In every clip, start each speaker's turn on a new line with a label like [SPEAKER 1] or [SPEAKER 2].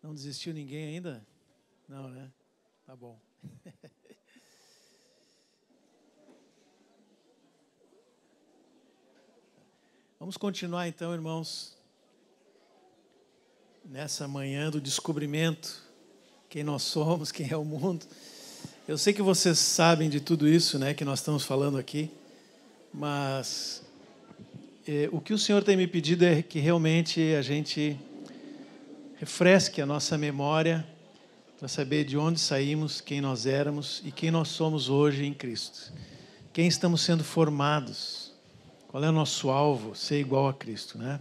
[SPEAKER 1] Não desistiu ninguém ainda? Não, né? Tá bom. Vamos continuar então, irmãos, nessa manhã do descobrimento, quem nós somos, quem é o mundo. Eu sei que vocês sabem de tudo isso, né, que nós estamos falando aqui, mas o que o Senhor tem me pedido é que realmente a gente refresque a nossa memória para saber de onde saímos, quem nós éramos e quem nós somos hoje em Cristo. Quem estamos sendo formados, qual é o nosso alvo, ser igual a Cristo, né?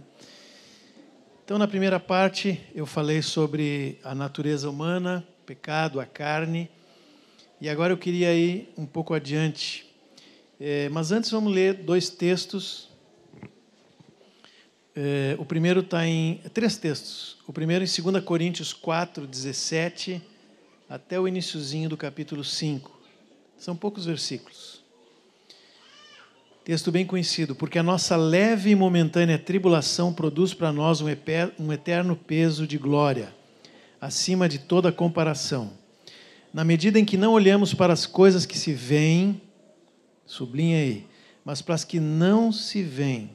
[SPEAKER 1] Então, na primeira parte, eu falei sobre a natureza humana, pecado, a carne, e agora eu queria ir um pouco adiante. Mas antes vamos ler dois textos. O primeiro está em... três textos. O primeiro em 2 Coríntios 4, 17, até o iniciozinho do capítulo 5. São poucos versículos. Texto bem conhecido. Porque a nossa leve e momentânea tribulação produz para nós um eterno peso de glória, acima de toda comparação. Na medida em que não olhamos para as coisas que se veem, sublinha aí, mas para as que não se veem.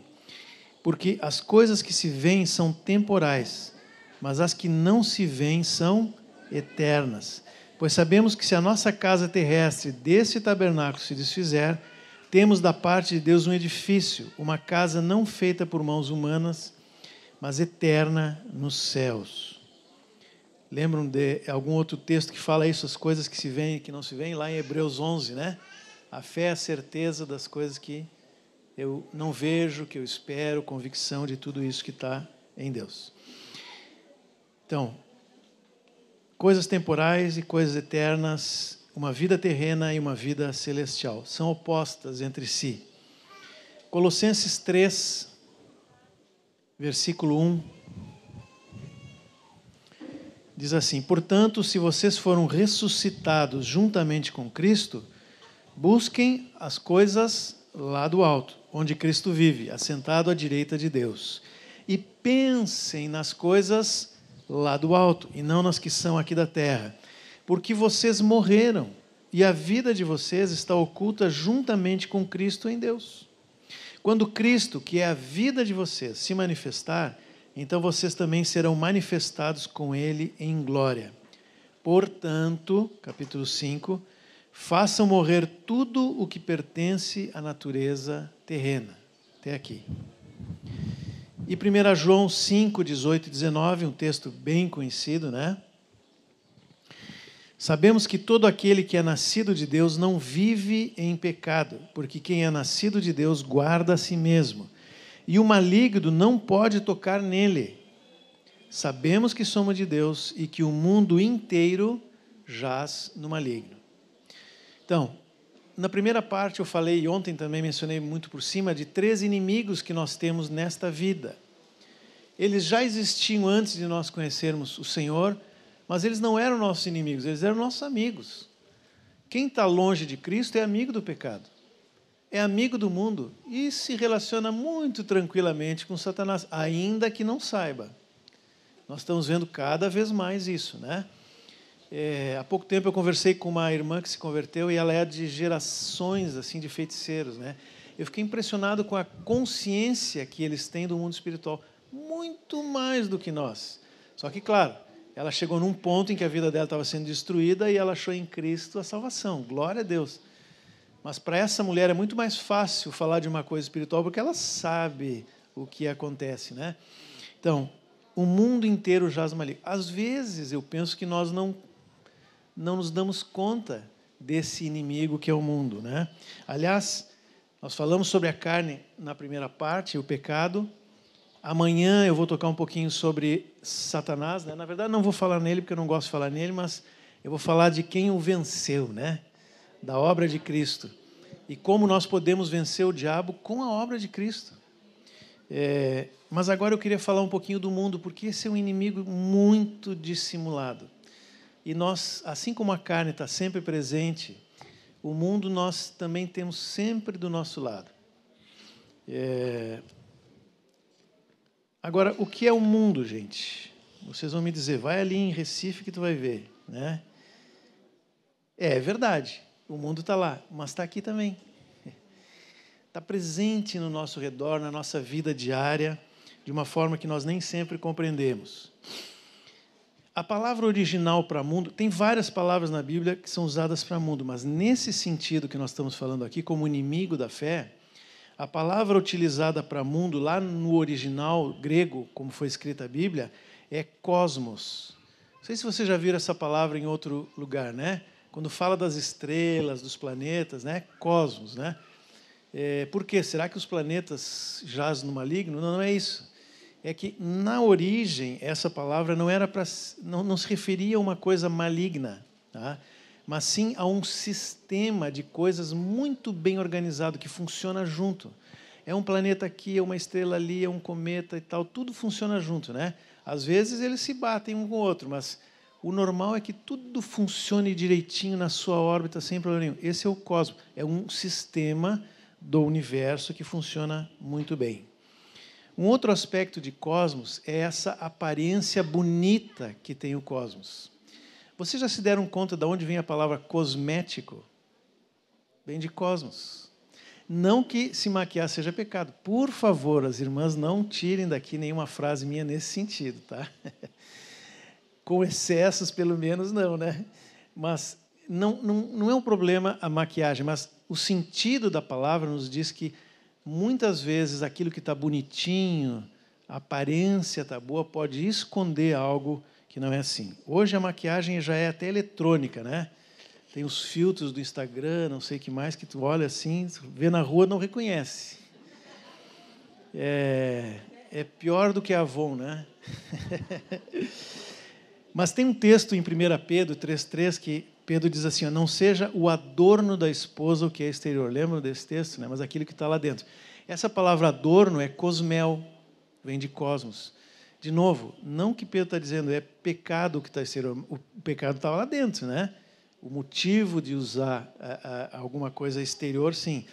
[SPEAKER 1] Porque as coisas que se veem são temporais, mas as que não se veem são eternas. Pois sabemos que se a nossa casa terrestre desse tabernáculo se desfizer, temos da parte de Deus um edifício, uma casa não feita por mãos humanas, mas eterna nos céus. Lembram de algum outro texto que fala isso, as coisas que se veem e que não se veem? Lá em Hebreus 11, né? A fé é a certeza das coisas que eu não vejo, que eu espero, convicção de tudo isso que está em Deus. Então, coisas temporais e coisas eternas, uma vida terrena e uma vida celestial, são opostas entre si. Colossenses 3, versículo 1, diz assim: portanto, se vocês foram ressuscitados juntamente com Cristo, busquem as coisas lá do alto, onde Cristo vive, assentado à direita de Deus. E pensem nas coisas lá do alto, e não nas que são aqui da terra. Porque vocês morreram, e a vida de vocês está oculta juntamente com Cristo em Deus. Quando Cristo, que é a vida de vocês, se manifestar, então vocês também serão manifestados com Ele em glória. Portanto, capítulo 5, façam morrer tudo o que pertence à natureza terrena. Até aqui. E 1 João 5, 18 e 19, um texto bem conhecido, né? Sabemos que todo aquele que é nascido de Deus não vive em pecado, porque quem é nascido de Deus guarda a si mesmo, e o maligno não pode tocar nele. Sabemos que somos de Deus e que o mundo inteiro jaz no maligno. Então, na primeira parte eu falei, e ontem também mencionei muito por cima, de 3 inimigos que nós temos nesta vida. Eles já existiam antes de nós conhecermos o Senhor, mas eles não eram nossos inimigos, eles eram nossos amigos. Quem está longe de Cristo é amigo do pecado, é amigo do mundo e se relaciona muito tranquilamente com Satanás, ainda que não saiba. Nós estamos vendo cada vez mais isso, né? Há pouco tempo eu conversei com uma irmã que se converteu e ela é de gerações assim, de feiticeiros, né? Eu fiquei impressionado com a consciência que eles têm do mundo espiritual, muito mais do que nós. Só que, claro, ela chegou num ponto em que a vida dela estava sendo destruída e ela achou em Cristo a salvação. Glória a Deus. Mas para essa mulher é muito mais fácil falar de uma coisa espiritual porque ela sabe o que acontece, né? Então, o mundo inteiro jaz no maligno. Às vezes eu penso que nós não nos damos conta desse inimigo que é o mundo, né? Aliás, nós falamos sobre a carne na primeira parte, o pecado. Amanhã eu vou tocar um pouquinho sobre Satanás, né? Na verdade, não vou falar nele, porque eu não gosto de falar nele, mas eu vou falar de quem o venceu, né? Da obra de Cristo. E como nós podemos vencer o diabo com a obra de Cristo. Mas agora eu queria falar um pouquinho do mundo, porque esse é um inimigo muito dissimulado. E nós, assim como a carne está sempre presente, o mundo nós também temos sempre do nosso lado. Agora, o que é o mundo, gente? Vocês vão me dizer, vai ali em Recife que tu vai ver, né? É verdade, o mundo está lá, mas está aqui também. Está presente no nosso redor, na nossa vida diária, de uma forma que nós nem sempre compreendemos. A palavra original para mundo, tem várias palavras na Bíblia que são usadas para mundo, mas nesse sentido que nós estamos falando aqui, como inimigo da fé, a palavra utilizada para mundo, lá no original grego, como foi escrita a Bíblia, é cosmos. Não sei se você já viu essa palavra em outro lugar, né? Quando fala das estrelas, dos planetas, né? Cosmos, né? Por quê? Será que os planetas jazem no maligno? Não, não é isso. É que, na origem, essa palavra não se referia a uma coisa maligna, tá? Mas sim a um sistema de coisas muito bem organizado, que funciona junto. É um planeta aqui, é uma estrela ali, é um cometa e tal, tudo funciona junto, né? Às vezes eles se batem um com o outro, mas o normal é que tudo funcione direitinho na sua órbita, sem problema nenhum. Esse é o cosmos, é um sistema do universo que funciona muito bem. Um outro aspecto de cosmos é essa aparência bonita que tem o cosmos. Vocês já se deram conta de onde vem a palavra cosmético? Vem de cosmos. Não que se maquiar seja pecado. Por favor, as irmãs, não tirem daqui nenhuma frase minha nesse sentido, tá? Com excessos, pelo menos, não, né? Mas não é um problema a maquiagem, mas o sentido da palavra nos diz que muitas vezes aquilo que está bonitinho, a aparência está boa, pode esconder algo que não é assim. Hoje a maquiagem já é até eletrônica, né? Tem os filtros do Instagram, não sei o que mais, que tu olha assim, vê na rua, não reconhece. É pior do que a Avon, né? Mas tem um texto em 1 Pedro 3,3 que Pedro diz assim, ó, não seja o adorno da esposa o que é exterior. Lembram desse texto? Né? Mas aquilo que está lá dentro. Essa palavra adorno é cosmel, vem de cosmos. De novo, não que Pedro está dizendo é pecado o que está exterior. O pecado estava lá dentro, né? O motivo de usar alguma coisa exterior, sim.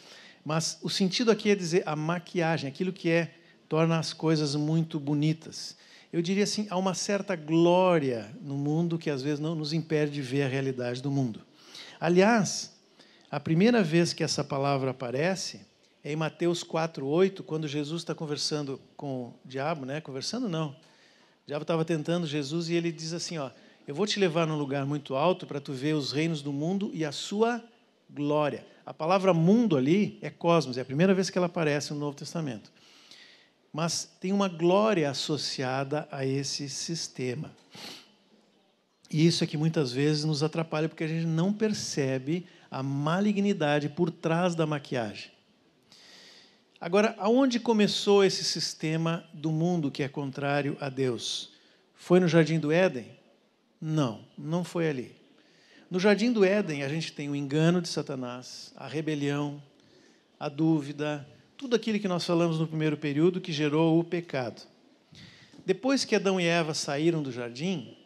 [SPEAKER 1] Mas o sentido aqui é dizer a maquiagem, aquilo que torna as coisas muito bonitas. Eu diria assim, há uma certa glória no mundo que às vezes não nos impede de ver a realidade do mundo. Aliás, a primeira vez que essa palavra aparece é em Mateus 4:8, quando Jesus está conversando com o diabo, né? Conversando não. O diabo estava tentando Jesus e ele diz assim, ó, eu vou te levar num lugar muito alto para tu ver os reinos do mundo e a sua glória. A palavra mundo ali é cosmos, é a primeira vez que ela aparece no Novo Testamento. Mas tem uma glória associada a esse sistema. E isso é que muitas vezes nos atrapalha, porque a gente não percebe a malignidade por trás da maquiagem. Agora, aonde começou esse sistema do mundo que é contrário a Deus? Foi no Jardim do Éden? Não, não foi ali. No Jardim do Éden, a gente tem o engano de Satanás, a rebelião, a dúvida, tudo aquilo que nós falamos no primeiro período que gerou o pecado. Depois que Adão e Eva saíram do jardim,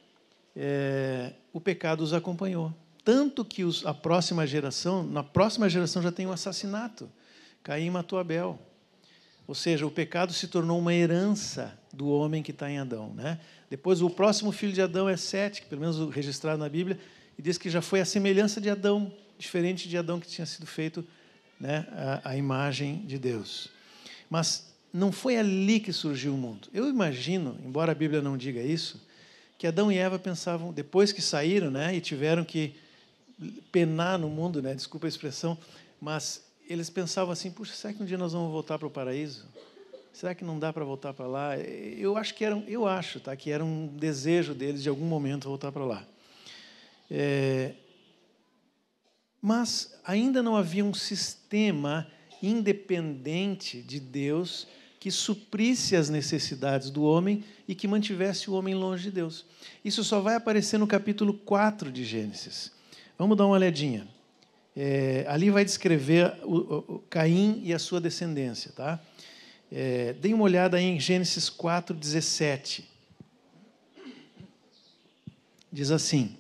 [SPEAKER 1] o pecado os acompanhou. Tanto que na próxima geração já tem um assassinato. Caim matou Abel. Ou seja, o pecado se tornou uma herança do homem que está em Adão, né? Depois, o próximo filho de Adão é Sete, que pelo menos registrado na Bíblia, e diz que já foi a semelhança de Adão, diferente de Adão que tinha sido feito, né, a imagem de Deus. Mas não foi ali que surgiu o mundo. Eu imagino, embora a Bíblia não diga isso, que Adão e Eva pensavam, depois que saíram, né, e tiveram que penar no mundo, né, desculpa a expressão, mas eles pensavam assim, puxa, será que um dia nós vamos voltar para o paraíso? Será que não dá para voltar para lá? Eu acho que era um desejo deles de algum momento voltar para lá. Mas ainda não havia um sistema independente de Deus que suprisse as necessidades do homem e que mantivesse o homem longe de Deus. Isso só vai aparecer no capítulo 4 de Gênesis. Vamos dar uma olhadinha. Ali vai descrever o Caim e a sua descendência, tá? Deem uma olhada aí em Gênesis 4:17. Diz assim: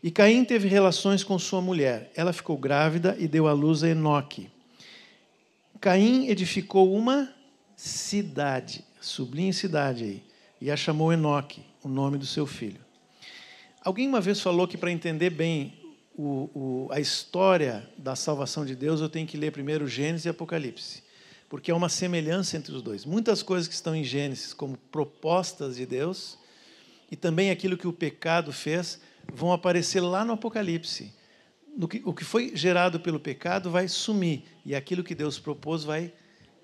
[SPEAKER 1] e Caim teve relações com sua mulher. Ela ficou grávida e deu à luz a Enoque. Caim edificou uma cidade, sublinhe cidade aí, e a chamou Enoque. o nome do seu filho. Alguém uma vez falou que para entender bem a história da salvação de Deus, eu tenho que ler primeiro Gênesis e Apocalipse, porque há uma semelhança entre os dois. Muitas coisas que estão em Gênesis como propostas de Deus, e também aquilo que o pecado fez, vão aparecer lá no Apocalipse. O que foi gerado pelo pecado vai sumir, e aquilo que Deus propôs vai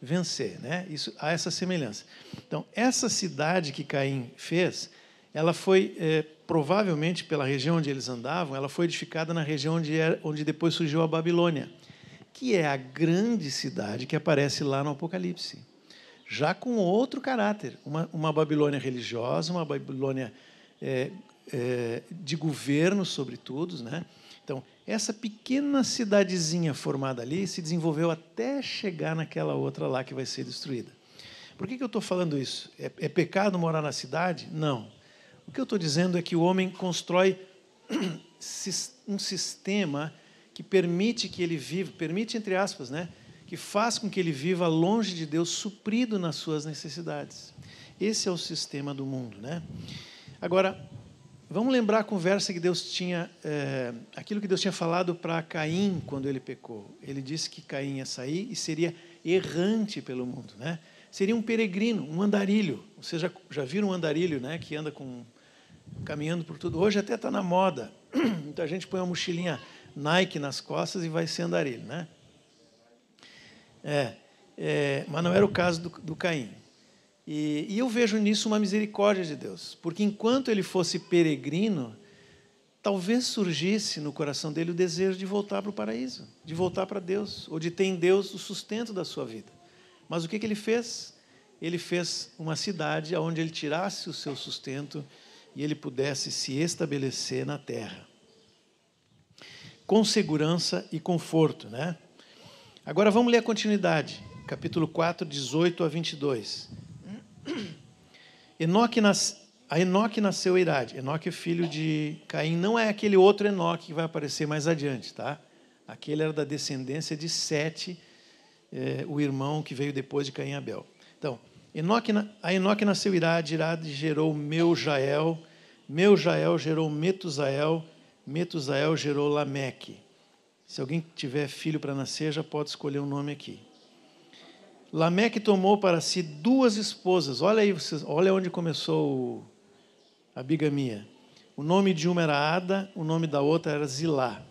[SPEAKER 1] vencer, né? Há essa semelhança. Então, essa cidade que Caim fez, ela foi, provavelmente, pela região onde eles andavam, ela foi edificada na região onde depois surgiu a Babilônia, que é a grande cidade que aparece lá no Apocalipse, já com outro caráter, uma Babilônia religiosa, uma Babilônia de governo sobre todos, né? Então, essa pequena cidadezinha formada ali se desenvolveu até chegar naquela outra lá que vai ser destruída. Por que eu estou falando isso? É pecado morar na cidade? Não. O que eu estou dizendo é que o homem constrói um sistema que permite que ele viva, permite entre aspas, né, que faz com que ele viva longe de Deus, suprido nas suas necessidades. Esse é o sistema do mundo, né? Agora, vamos lembrar a conversa que Deus tinha, aquilo que Deus tinha falado para Caim quando ele pecou. Ele disse que Caim ia sair e seria errante pelo mundo, né? Seria um peregrino, um andarilho. Vocês já viram um andarilho, né, que anda caminhando por tudo? Hoje até está na moda. Então a gente põe uma mochilinha Nike nas costas e vai ser andarilho, né? Mas não era o caso do Caim. E eu vejo nisso uma misericórdia de Deus, porque enquanto ele fosse peregrino, talvez surgisse no coração dele o desejo de voltar para o paraíso, de voltar para Deus, ou de ter em Deus o sustento da sua vida. Mas o que ele fez? Ele fez uma cidade onde ele tirasse o seu sustento e ele pudesse se estabelecer na terra, com segurança e conforto, né? Agora vamos ler a continuidade, capítulo 4, 18 a 22. A Enoque nasceu Irade. Enoque é filho de Caim, não é aquele outro Enoque que vai aparecer mais adiante, tá? Aquele era da descendência de Sete, o irmão que veio depois de Caim e Abel. Então, a Enoque nasceu Irade, Irade gerou Meujael, Meujael gerou Metusael, Metusael gerou Lameque. Se alguém tiver filho para nascer, já pode escolher um nome aqui. Lameque tomou para si 2 esposas. Olha aí, olha onde começou a bigamia. O nome de uma era Ada, o nome da outra era Zilá.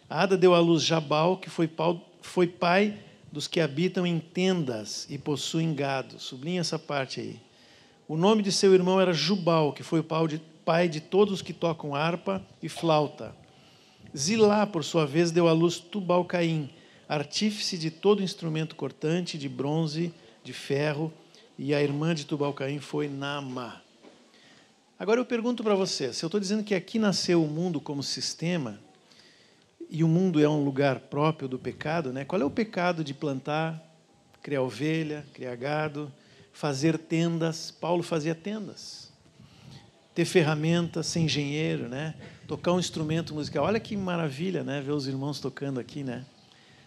[SPEAKER 1] A Ada deu à luz Jabal, que foi pai dos que habitam em tendas e possuem gado. Sublinha essa parte aí. O nome de seu irmão era Jubal, que foi o pai de todos os que tocam harpa e flauta. Zilá, por sua vez, deu à luz Tubal-Caim, artífice de todo instrumento cortante, de bronze, de ferro, e a irmã de Tubal-Caim foi Naamá. Agora eu pergunto para você, se eu estou dizendo que aqui nasceu o mundo como sistema, e o mundo é um lugar próprio do pecado, né? Qual é o pecado de plantar, criar ovelha, criar gado, fazer tendas? Paulo fazia tendas. Ter ferramentas, ser engenheiro, né? Tocar um instrumento musical. Olha que maravilha, né? Ver os irmãos tocando aqui, né?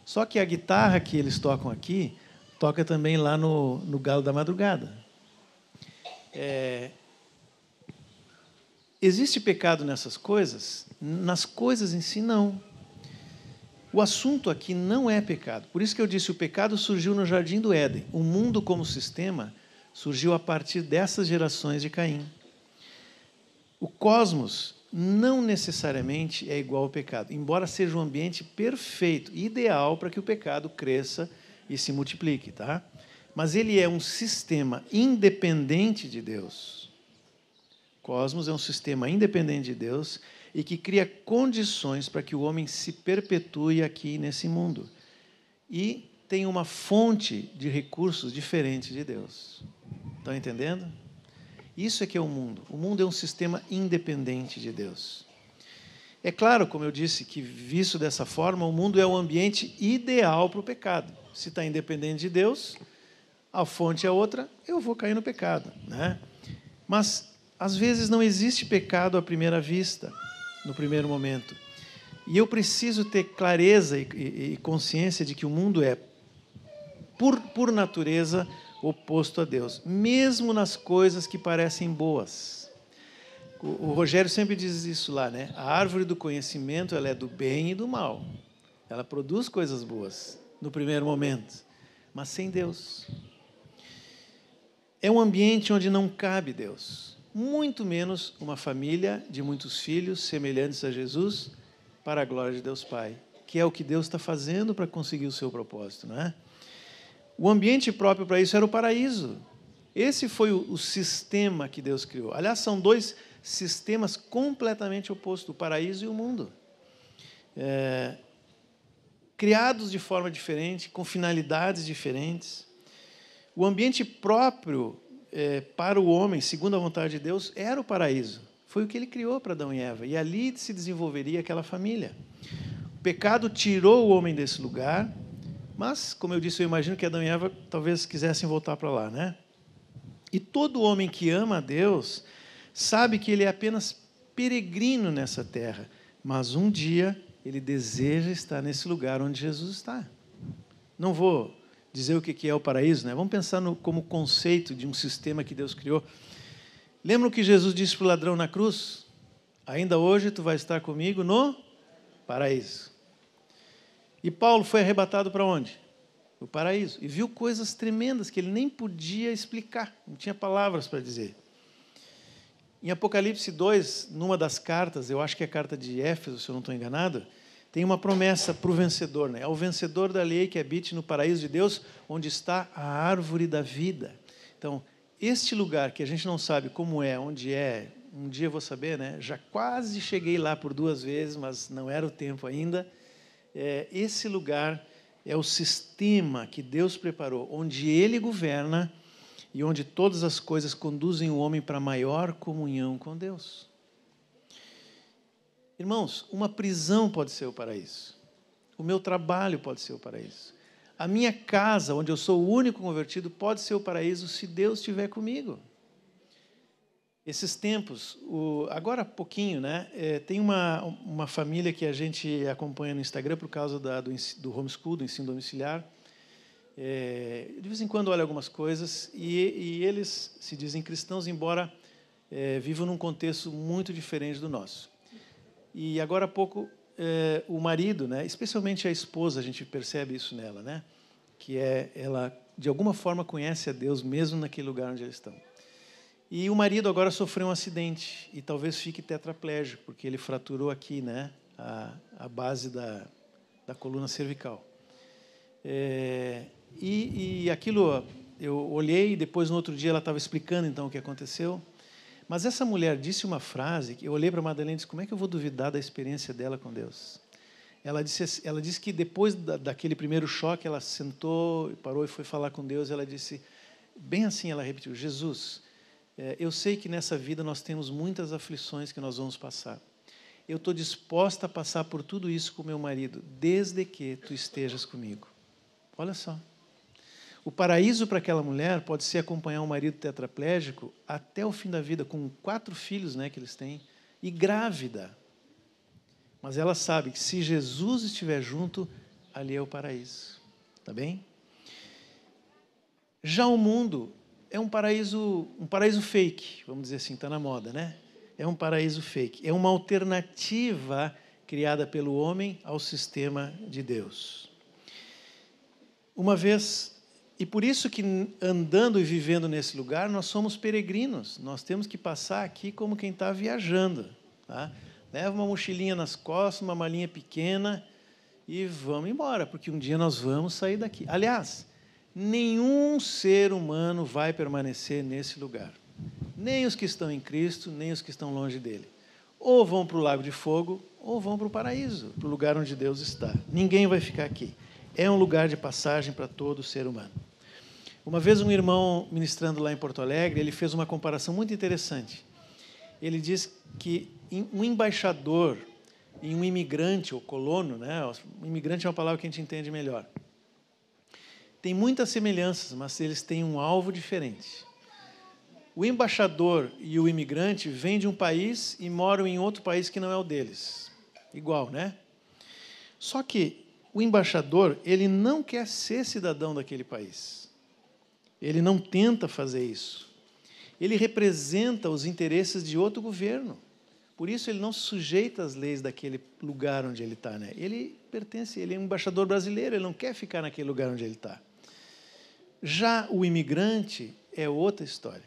[SPEAKER 1] Só que a guitarra que eles tocam aqui, toca também lá no Galo da Madrugada. Existe pecado nessas coisas? Nas coisas em si, não. O assunto aqui não é pecado. Por isso que eu disse, o pecado surgiu no Jardim do Éden. O mundo como sistema surgiu a partir dessas gerações de Caim. O cosmos não necessariamente é igual ao pecado, embora seja um ambiente perfeito, ideal para que o pecado cresça e se multiplique, tá? Mas ele é um sistema independente de Deus. O cosmos é um sistema independente de Deus e que cria condições para que o homem se perpetue aqui nesse mundo. E tem uma fonte de recursos diferente de Deus. Estão entendendo? Isso é que é o mundo. O mundo é um sistema independente de Deus. É claro, como eu disse, que visto dessa forma, o mundo é o ambiente ideal para o pecado. Se está independente de Deus, a fonte é outra, eu vou cair no pecado, né? Mas, às vezes, não existe pecado à primeira vista, no primeiro momento. E eu preciso ter clareza e consciência de que o mundo é, por natureza, oposto a Deus, mesmo nas coisas que parecem boas. O Rogério sempre diz isso lá, né? A árvore do conhecimento, ela é do bem e do mal. Ela produz coisas boas no primeiro momento, mas sem Deus. É um ambiente onde não cabe Deus, muito menos uma família de muitos filhos semelhantes a Jesus para a glória de Deus Pai, que é o que Deus está fazendo para conseguir o seu propósito, não é? O ambiente próprio para isso era o paraíso. Esse foi o sistema que Deus criou. Aliás, são dois sistemas completamente opostos, o paraíso e o mundo. Criados de forma diferente, com finalidades diferentes. O ambiente próprio para o homem, segundo a vontade de Deus, era o paraíso. Foi o que ele criou para Adão e Eva. E ali se desenvolveria aquela família. O pecado tirou o homem desse lugar, mas, como eu disse, eu imagino que Adão e Eva talvez quisessem voltar para lá, né? E todo homem que ama a Deus sabe que ele é apenas peregrino nessa terra, mas um dia ele deseja estar nesse lugar onde Jesus está. Não vou dizer o que é o paraíso, né? Vamos pensar como conceito de um sistema que Deus criou. Lembra o que Jesus disse para o ladrão na cruz? Ainda hoje tu vais estar comigo no paraíso. E Paulo foi arrebatado para onde? O paraíso. E viu coisas tremendas que ele nem podia explicar, não tinha palavras para dizer. Em Apocalipse 2, numa das cartas, eu acho que é a carta de Éfeso, se eu não estou enganado, tem uma promessa para o vencedor, né? Ao vencedor da lei que habite no paraíso de Deus, onde está a árvore da vida. Então, este lugar que a gente não sabe como é, onde é, um dia eu vou saber, né? Já quase cheguei lá por 2 vezes, mas não era o tempo ainda. Esse lugar é o sistema que Deus preparou, onde Ele governa e onde todas as coisas conduzem o homem para maior comunhão com Deus. Irmãos, uma prisão pode ser o paraíso. O meu trabalho pode ser o paraíso. A minha casa, onde eu sou o único convertido, pode ser o paraíso se Deus estiver comigo. Esses tempos, agora há pouquinho, né, tem uma família que a gente acompanha no Instagram por causa do homeschool, do ensino domiciliar. De vez em quando olha algumas coisas e eles se dizem cristãos, embora vivam num contexto muito diferente do nosso. E agora há pouco o marido, né, especialmente a esposa, a gente percebe isso nela, né, que ela de alguma forma conhece a Deus mesmo naquele lugar onde eles estão. E o marido agora sofreu um acidente e talvez fique tetraplégico, porque ele fraturou aqui, né, a base da coluna cervical. E aquilo, eu olhei e depois, no outro dia, ela estava explicando então o que aconteceu. Mas essa mulher disse uma frase, que eu olhei para a Madalena e disse, como é que eu vou duvidar da experiência dela com Deus? Ela disse que depois daquele primeiro choque, ela sentou, parou e foi falar com Deus, ela disse, bem assim ela repetiu, Jesus, eu sei que nessa vida nós temos muitas aflições que nós vamos passar. Eu estou disposta a passar por tudo isso com meu marido, desde que tu estejas comigo. Olha só. O paraíso para aquela mulher pode ser acompanhar um marido tetraplégico até o fim da vida, com 4 filhos, né, que eles têm, e grávida. Mas ela sabe que se Jesus estiver junto, ali é o paraíso. Tá bem? Já o mundo é um paraíso fake, vamos dizer assim, está na moda, né? É um paraíso fake. É uma alternativa criada pelo homem ao sistema de Deus. Uma vez, e por isso que andando e vivendo nesse lugar, nós somos peregrinos. Nós temos que passar aqui como quem está viajando. Tá? Leva uma mochilinha nas costas, uma malinha pequena e vamos embora, porque um dia nós vamos sair daqui. Aliás, nenhum ser humano vai permanecer nesse lugar. Nem os que estão em Cristo, nem os que estão longe dele. Ou vão para o lago de fogo, ou vão para o paraíso, para o lugar onde Deus está. Ninguém vai ficar aqui. É um lugar de passagem para todo ser humano. Uma vez um irmão ministrando lá em Porto Alegre, ele fez uma comparação muito interessante. Ele diz que um embaixador e um imigrante, ou colono, né? O imigrante é uma palavra que a gente entende melhor. Tem muitas semelhanças, mas eles têm um alvo diferente. O embaixador e o imigrante vêm de um país e moram em outro país que não é o deles. Igual, né? Só que o embaixador, ele não quer ser cidadão daquele país. Ele não tenta fazer isso. ele representa os interesses de outro governo. Por isso ele não se sujeita às leis daquele lugar onde ele está, né? Ele pertence, ele é um embaixador brasileiro, ele não quer ficar naquele lugar onde ele está. Já o imigrante é outra história.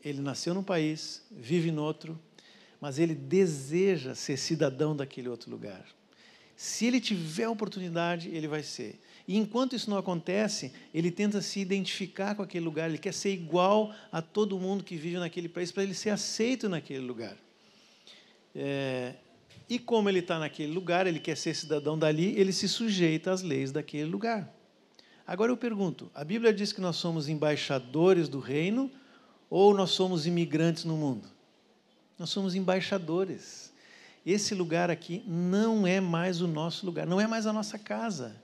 [SPEAKER 1] Ele nasceu num país, vive no outro, mas ele deseja ser cidadão daquele outro lugar. Se ele tiver oportunidade, ele vai ser. E enquanto isso não acontece, ele tenta se identificar com aquele lugar, ele quer ser igual a todo mundo que vive naquele país, para ele ser aceito naquele lugar. E como ele está naquele lugar, ele quer ser cidadão dali, ele se sujeita às leis daquele lugar. Agora eu pergunto, a Bíblia diz que nós somos embaixadores do reino ou nós somos imigrantes no mundo? Nós somos embaixadores. Esse lugar aqui não é mais o nosso lugar, não é mais a nossa casa.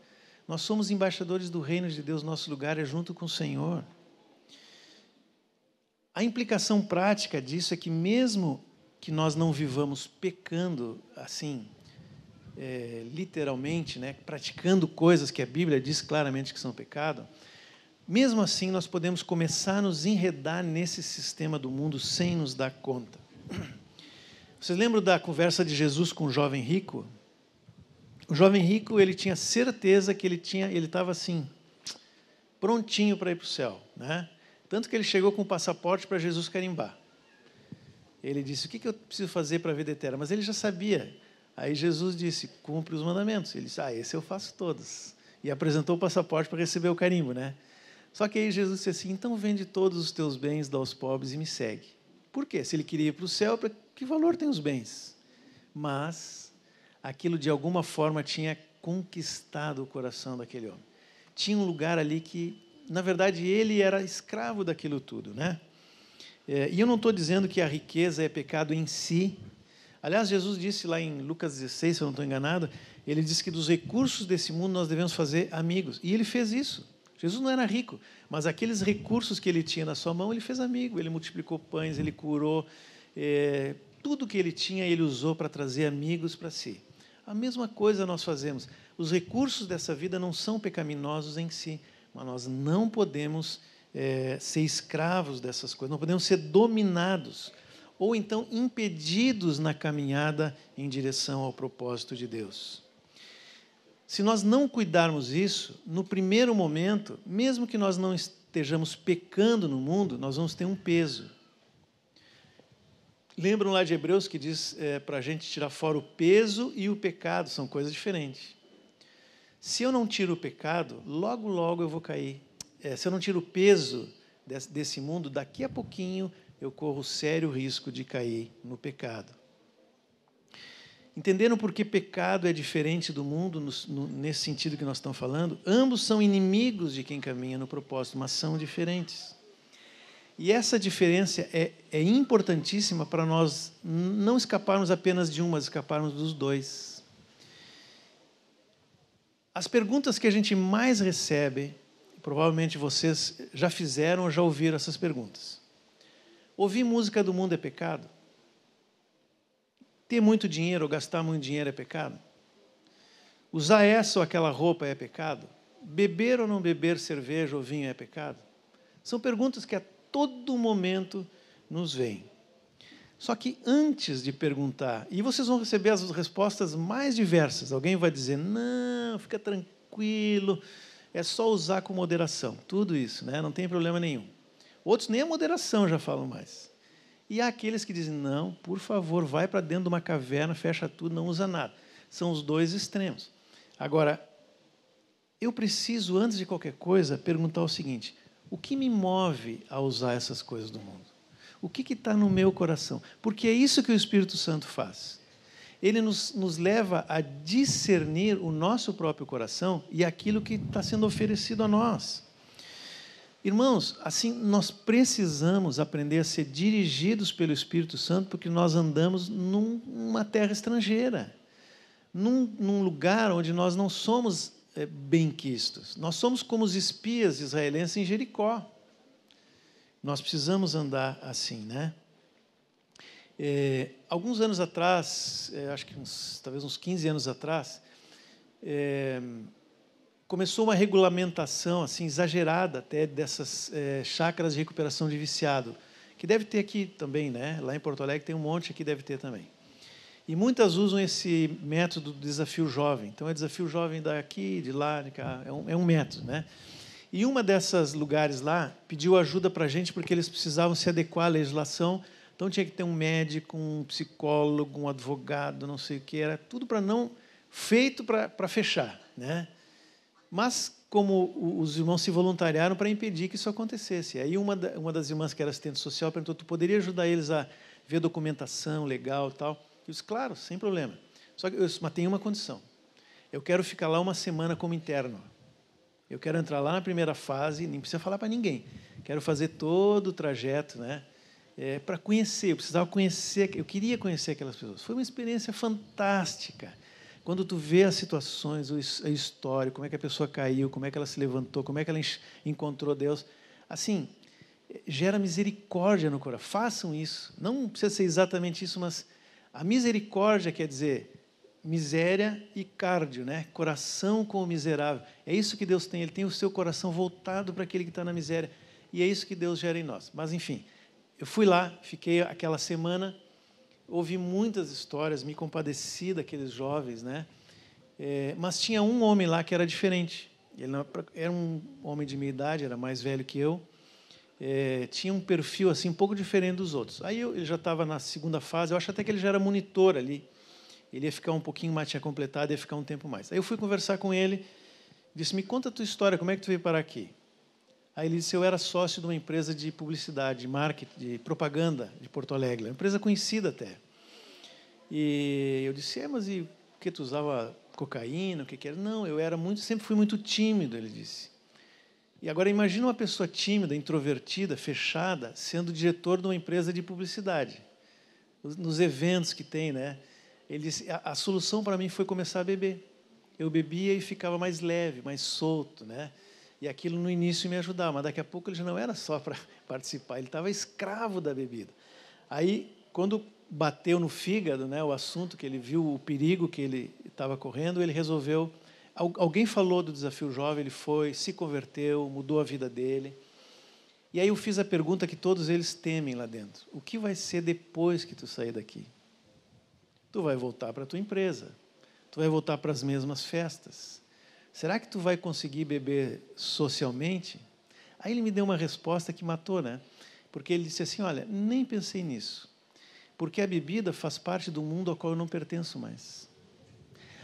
[SPEAKER 1] Nós somos embaixadores do reino de Deus, nosso lugar é junto com o Senhor. A implicação prática disso é que mesmo que nós não vivamos pecando assim, literalmente, né, praticando coisas que a Bíblia diz claramente que são pecado, mesmo assim nós podemos começar a nos enredar nesse sistema do mundo sem nos dar conta. Vocês lembram da conversa de Jesus com o jovem rico? O jovem rico, ele tinha certeza que ele estava assim, prontinho para ir para o céu, né? Tanto que ele chegou com o passaporte para Jesus carimbar. Ele disse, o que eu preciso fazer para a vida eterna? Mas ele já sabia. Aí Jesus disse, cumpre os mandamentos. Ele disse, esse eu faço todos. E apresentou o passaporte para receber o carimbo, né? Só que aí Jesus disse assim, então vende todos os teus bens, dá aos pobres e me segue. Por quê? Se ele queria ir para o céu, que valor tem os bens? Mas aquilo de alguma forma tinha conquistado o coração daquele homem. Tinha um lugar ali que, na verdade, ele era escravo daquilo tudo, né? E eu não estou dizendo que a riqueza é pecado em si. Aliás, Jesus disse lá em Lucas 16, se eu não estou enganado, ele disse que dos recursos desse mundo nós devemos fazer amigos. E ele fez isso. Jesus não era rico, mas aqueles recursos que ele tinha na sua mão, ele fez amigo. Ele multiplicou pães, ele curou. Tudo que ele tinha, ele usou para trazer amigos para si. A mesma coisa nós fazemos. Os recursos dessa vida não são pecaminosos em si, mas nós não podemos ser escravos dessas coisas, não podemos ser dominados ou então impedidos na caminhada em direção ao propósito de Deus. Se nós não cuidarmos isso, no primeiro momento, mesmo que nós não estejamos pecando no mundo, nós vamos ter um peso. Lembram lá de Hebreus que diz para a gente tirar fora o peso e o pecado, são coisas diferentes. Se eu não tiro o pecado, logo, logo eu vou cair. Se eu não tiro o peso desse mundo, daqui a pouquinho eu corro sério risco de cair no pecado. Entenderam por que pecado é diferente do mundo, nesse sentido que nós estamos falando? Ambos são inimigos de quem caminha no propósito, mas são diferentes. E essa diferença é importantíssima para nós não escaparmos apenas de um, mas escaparmos dos dois. As perguntas que a gente mais recebe, provavelmente vocês já fizeram ou já ouviram essas perguntas. Ouvir música do mundo é pecado? Ter muito dinheiro ou gastar muito dinheiro é pecado? Usar essa ou aquela roupa é pecado? Beber ou não beber cerveja ou vinho é pecado? São perguntas que a todo momento nos vêm. Só que antes de perguntar, e vocês vão receber as respostas mais diversas, alguém vai dizer, não, fica tranquilo, é só usar com moderação, tudo isso, né? Não tem problema nenhum. Outros nem a moderação já falam mais. E há aqueles que dizem, não, por favor, vai para dentro de uma caverna, fecha tudo, não usa nada. São os dois extremos. Agora, eu preciso, antes de qualquer coisa, perguntar o seguinte, o que me move a usar essas coisas do mundo? O que está no meu coração? Porque é isso que o Espírito Santo faz. Ele nos leva a discernir o nosso próprio coração e aquilo que está sendo oferecido a nós. Irmãos, assim, nós precisamos aprender a ser dirigidos pelo Espírito Santo porque nós andamos numa terra estrangeira, num lugar onde nós não somos benquistos. Nós somos como os espias israelenses em Jericó. Nós precisamos andar assim, né? Alguns anos atrás, acho que talvez uns 15 anos atrás, começou uma regulamentação assim, exagerada até dessas chácaras de recuperação de viciado, que deve ter aqui também, né? Lá em Porto Alegre tem um monte, aqui deve ter também. E muitas usam esse método do desafio jovem. Então, é desafio jovem daqui, de lá, de cá. É um método, né? E uma dessas lugares lá pediu ajuda para a gente porque eles precisavam se adequar à legislação. Então, tinha que ter um médico, um psicólogo, um advogado, não sei o que. Era tudo para não... feito para fechar, né? Mas, como os irmãos se voluntariaram para impedir que isso acontecesse. Aí, uma das irmãs que era assistente social perguntou, tu poderia ajudar eles a ver documentação legal e tal? Eu disse, claro, sem problema. Só que mas tem uma condição. Eu quero ficar lá uma semana como interno. Eu quero entrar lá na primeira fase, nem precisa falar para ninguém. Quero fazer todo o trajeto, né? Para conhecer, eu precisava conhecer, eu queria conhecer aquelas pessoas. Foi uma experiência fantástica. Quando tu vê as situações, a história, como é que a pessoa caiu, como é que ela se levantou, como é que ela encontrou Deus, assim, gera misericórdia no coração. Façam isso. Não precisa ser exatamente isso, mas a misericórdia quer dizer miséria e cardio, né? Coração com o miserável. É isso que Deus tem. Ele tem o seu coração voltado para aquele que está na miséria. E é isso que Deus gera em nós. Mas, enfim, eu fui lá, fiquei aquela semana, ouvi muitas histórias, me compadeci daqueles jovens, né? Mas tinha um homem lá que era diferente. Ele era um homem de minha idade, era mais velho que eu. Tinha um perfil assim um pouco diferente dos outros. Aí ele já estava na segunda fase, eu acho até que ele já era monitor ali. Ele ia ficar um pouquinho mais, tinha completado, ia ficar um tempo mais. Aí eu fui conversar com ele, disse, me conta a tua história, como é que tu veio parar aqui? Aí ele disse, eu era sócio de uma empresa de publicidade, de marketing, de propaganda de Porto Alegre, uma empresa conhecida até. E eu disse, mas e por que tu usava cocaína, o que era? Não, sempre fui muito tímido, ele disse. E agora imagina uma pessoa tímida, introvertida, fechada, sendo diretor de uma empresa de publicidade. Nos eventos que tem, né? Ele disse, a solução para mim foi começar a beber. Eu bebia e ficava mais leve, mais solto, né? E aquilo no início me ajudava, mas daqui a pouco ele já não era só para participar, ele estava escravo da bebida. Aí, quando bateu no fígado, né, o assunto, que ele viu o perigo que ele estava correndo, ele resolveu... Alguém falou do desafio jovem, ele foi, se converteu, mudou a vida dele. E aí eu fiz a pergunta que todos eles temem lá dentro. O que vai ser depois que tu sair daqui? Tu vai voltar para a tua empresa. Tu vai voltar para as mesmas festas. Será que tu vai conseguir beber socialmente? Aí ele me deu uma resposta que matou, né? Porque ele disse assim, olha, nem pensei nisso. Porque a bebida faz parte do mundo ao qual eu não pertenço mais.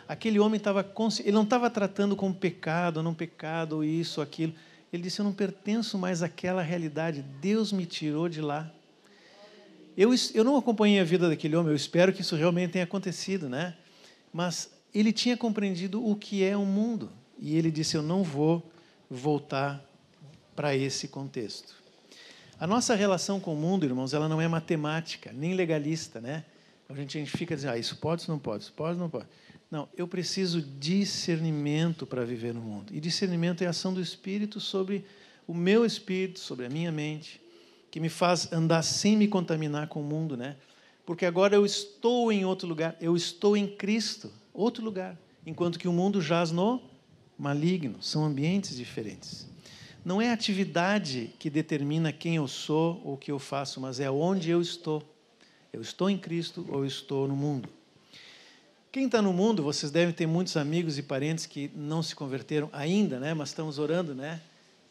[SPEAKER 1] Aquele homem ele não estava tratando como pecado, ou não pecado, ou isso, ou aquilo. Ele disse, eu não pertenço mais àquela realidade. Deus me tirou de lá. Eu não acompanhei a vida daquele homem, eu espero que isso realmente tenha acontecido, né? Mas ele tinha compreendido o que é o mundo. E ele disse, eu não vou voltar para esse contexto. A nossa relação com o mundo, irmãos, ela não é matemática, nem legalista, né? A gente fica dizendo, isso pode, isso não pode, isso pode, não pode. Não, eu preciso de discernimento para viver no mundo. E discernimento é a ação do Espírito sobre o meu espírito, sobre a minha mente, que me faz andar sem me contaminar com o mundo, né? Porque agora eu estou em outro lugar, eu estou em Cristo, outro lugar, enquanto que o mundo jaz no maligno, são ambientes diferentes. Não é a atividade que determina quem eu sou ou o que eu faço, mas é onde eu estou. Eu estou em Cristo ou eu estou no mundo. Quem está no mundo, vocês devem ter muitos amigos e parentes que não se converteram ainda, né? Mas estamos orando, né?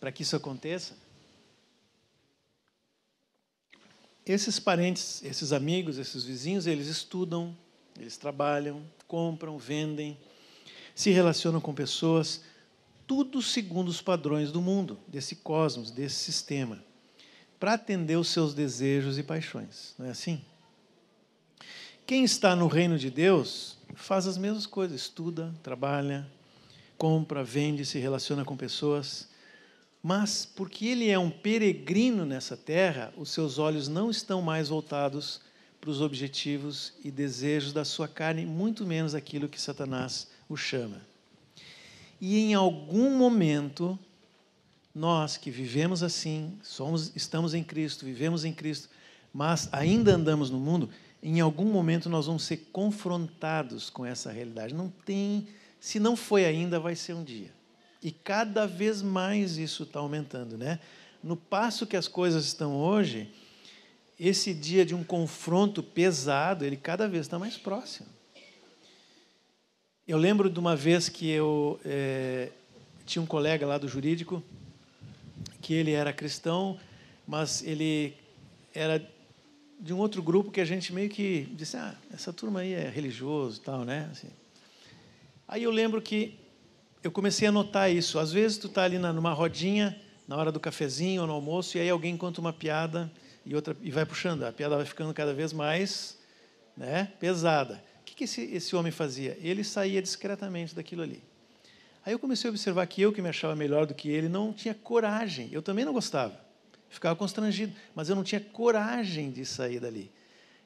[SPEAKER 1] Para que isso aconteça. Esses parentes, esses amigos, esses vizinhos, eles estudam, eles trabalham, compram, vendem, se relacionam com pessoas, tudo segundo os padrões do mundo, desse cosmos, desse sistema, para atender os seus desejos e paixões. Não é assim? Quem está no reino de Deus faz as mesmas coisas, estuda, trabalha, compra, vende, se relaciona com pessoas. Mas, porque ele é um peregrino nessa terra, os seus olhos não estão mais voltados para os objetivos e desejos da sua carne, muito menos aquilo que Satanás o chama. E em algum momento, nós que vivemos assim, estamos em Cristo, vivemos em Cristo, mas ainda andamos no mundo, em algum momento nós vamos ser confrontados com essa realidade. Não tem, se não foi ainda, vai ser um dia. E cada vez mais isso está aumentando, né? No passo que as coisas estão hoje, esse dia de um confronto pesado, ele cada vez está mais próximo. Eu lembro de uma vez que eu tinha um colega lá do jurídico, que ele era cristão, mas ele era de um outro grupo que a gente meio que disse, essa turma aí é religioso e tal, né? Assim. Aí eu lembro que eu comecei a notar isso. Às vezes tu está ali numa rodinha, na hora do cafezinho ou no almoço, e aí alguém conta uma piada e vai puxando. A piada vai ficando cada vez mais, né, pesada. O que esse homem fazia? Ele saía discretamente daquilo ali. Aí eu comecei a observar que eu, que me achava melhor do que ele, não tinha coragem. Eu também não gostava. Ficava constrangido, mas eu não tinha coragem de sair dali.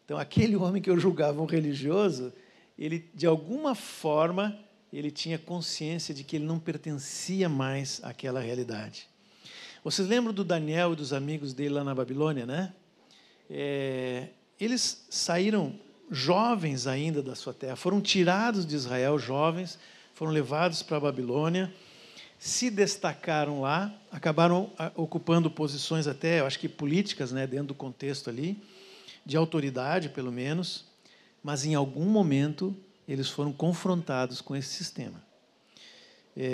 [SPEAKER 1] Então, aquele homem que eu julgava um religioso, ele, de alguma forma, ele tinha consciência de que ele não pertencia mais àquela realidade. Vocês lembram do Daniel e dos amigos dele lá na Babilônia, né? Eles saíram jovens ainda da sua terra, foram tirados de Israel, jovens, foram levados para a Babilônia, se destacaram lá, acabaram ocupando posições até, eu acho que políticas, né, dentro do contexto ali, de autoridade, pelo menos, mas em algum momento eles foram confrontados com esse sistema.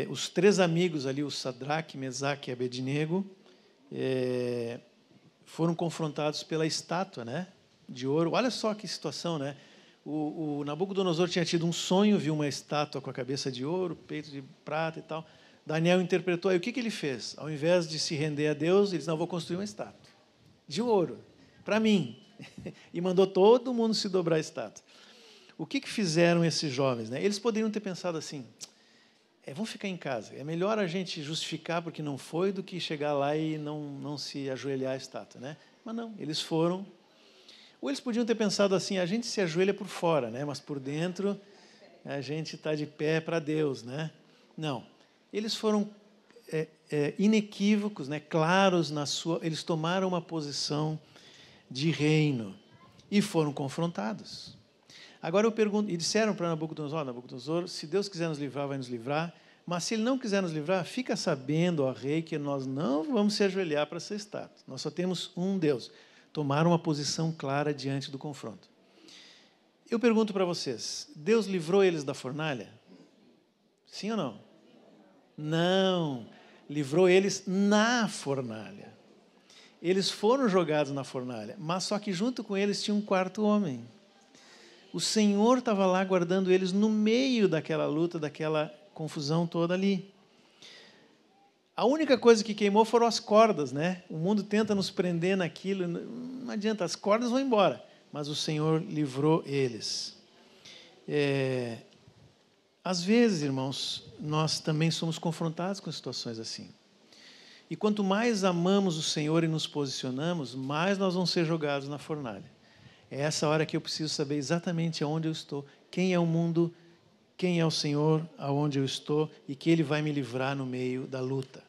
[SPEAKER 1] Os três amigos ali, o Sadraque, Mesaque e Abednego, foram confrontados pela estátua, né, de ouro. Olha só que situação, né? O Nabucodonosor tinha tido um sonho, viu uma estátua com a cabeça de ouro, peito de prata e tal. Daniel interpretou, aí o que ele fez? Ao invés de se render a Deus, ele disse, não, vou construir uma estátua de ouro, para mim. E mandou todo mundo se dobrar a estátua. O que fizeram esses jovens, né? Eles poderiam ter pensado assim, vamos ficar em casa, é melhor a gente justificar porque não foi do que chegar lá e não se ajoelhar à estátua, né? Mas não, eles foram. Ou eles podiam ter pensado assim, a gente se ajoelha por fora, né? Mas por dentro a gente está de pé para Deus, né? Não. Eles foram inequívocos, né, claros eles tomaram uma posição de reino e foram confrontados. Agora eu pergunto, e disseram para Nabucodonosor, se Deus quiser nos livrar, vai nos livrar, mas se Ele não quiser nos livrar, fica sabendo, ó rei, que nós não vamos se ajoelhar para essa estátua. Nós só temos um Deus. Tomaram uma posição clara diante do confronto. Eu pergunto para vocês, Deus livrou eles da fornalha? Sim ou não? Não, livrou eles na fornalha. Eles foram jogados na fornalha, mas só que junto com eles tinha um quarto homem. O Senhor estava lá guardando eles no meio daquela luta, daquela confusão toda ali. A única coisa que queimou foram as cordas, né? O mundo tenta nos prender naquilo, não adianta, as cordas vão embora, mas o Senhor livrou eles. Às vezes, irmãos, nós também somos confrontados com situações assim. E quanto mais amamos o Senhor e nos posicionamos, mais nós vamos ser jogados na fornalha. É essa hora que eu preciso saber exatamente aonde eu estou, quem é o mundo, quem é o Senhor, aonde eu estou, e que Ele vai me livrar no meio da luta.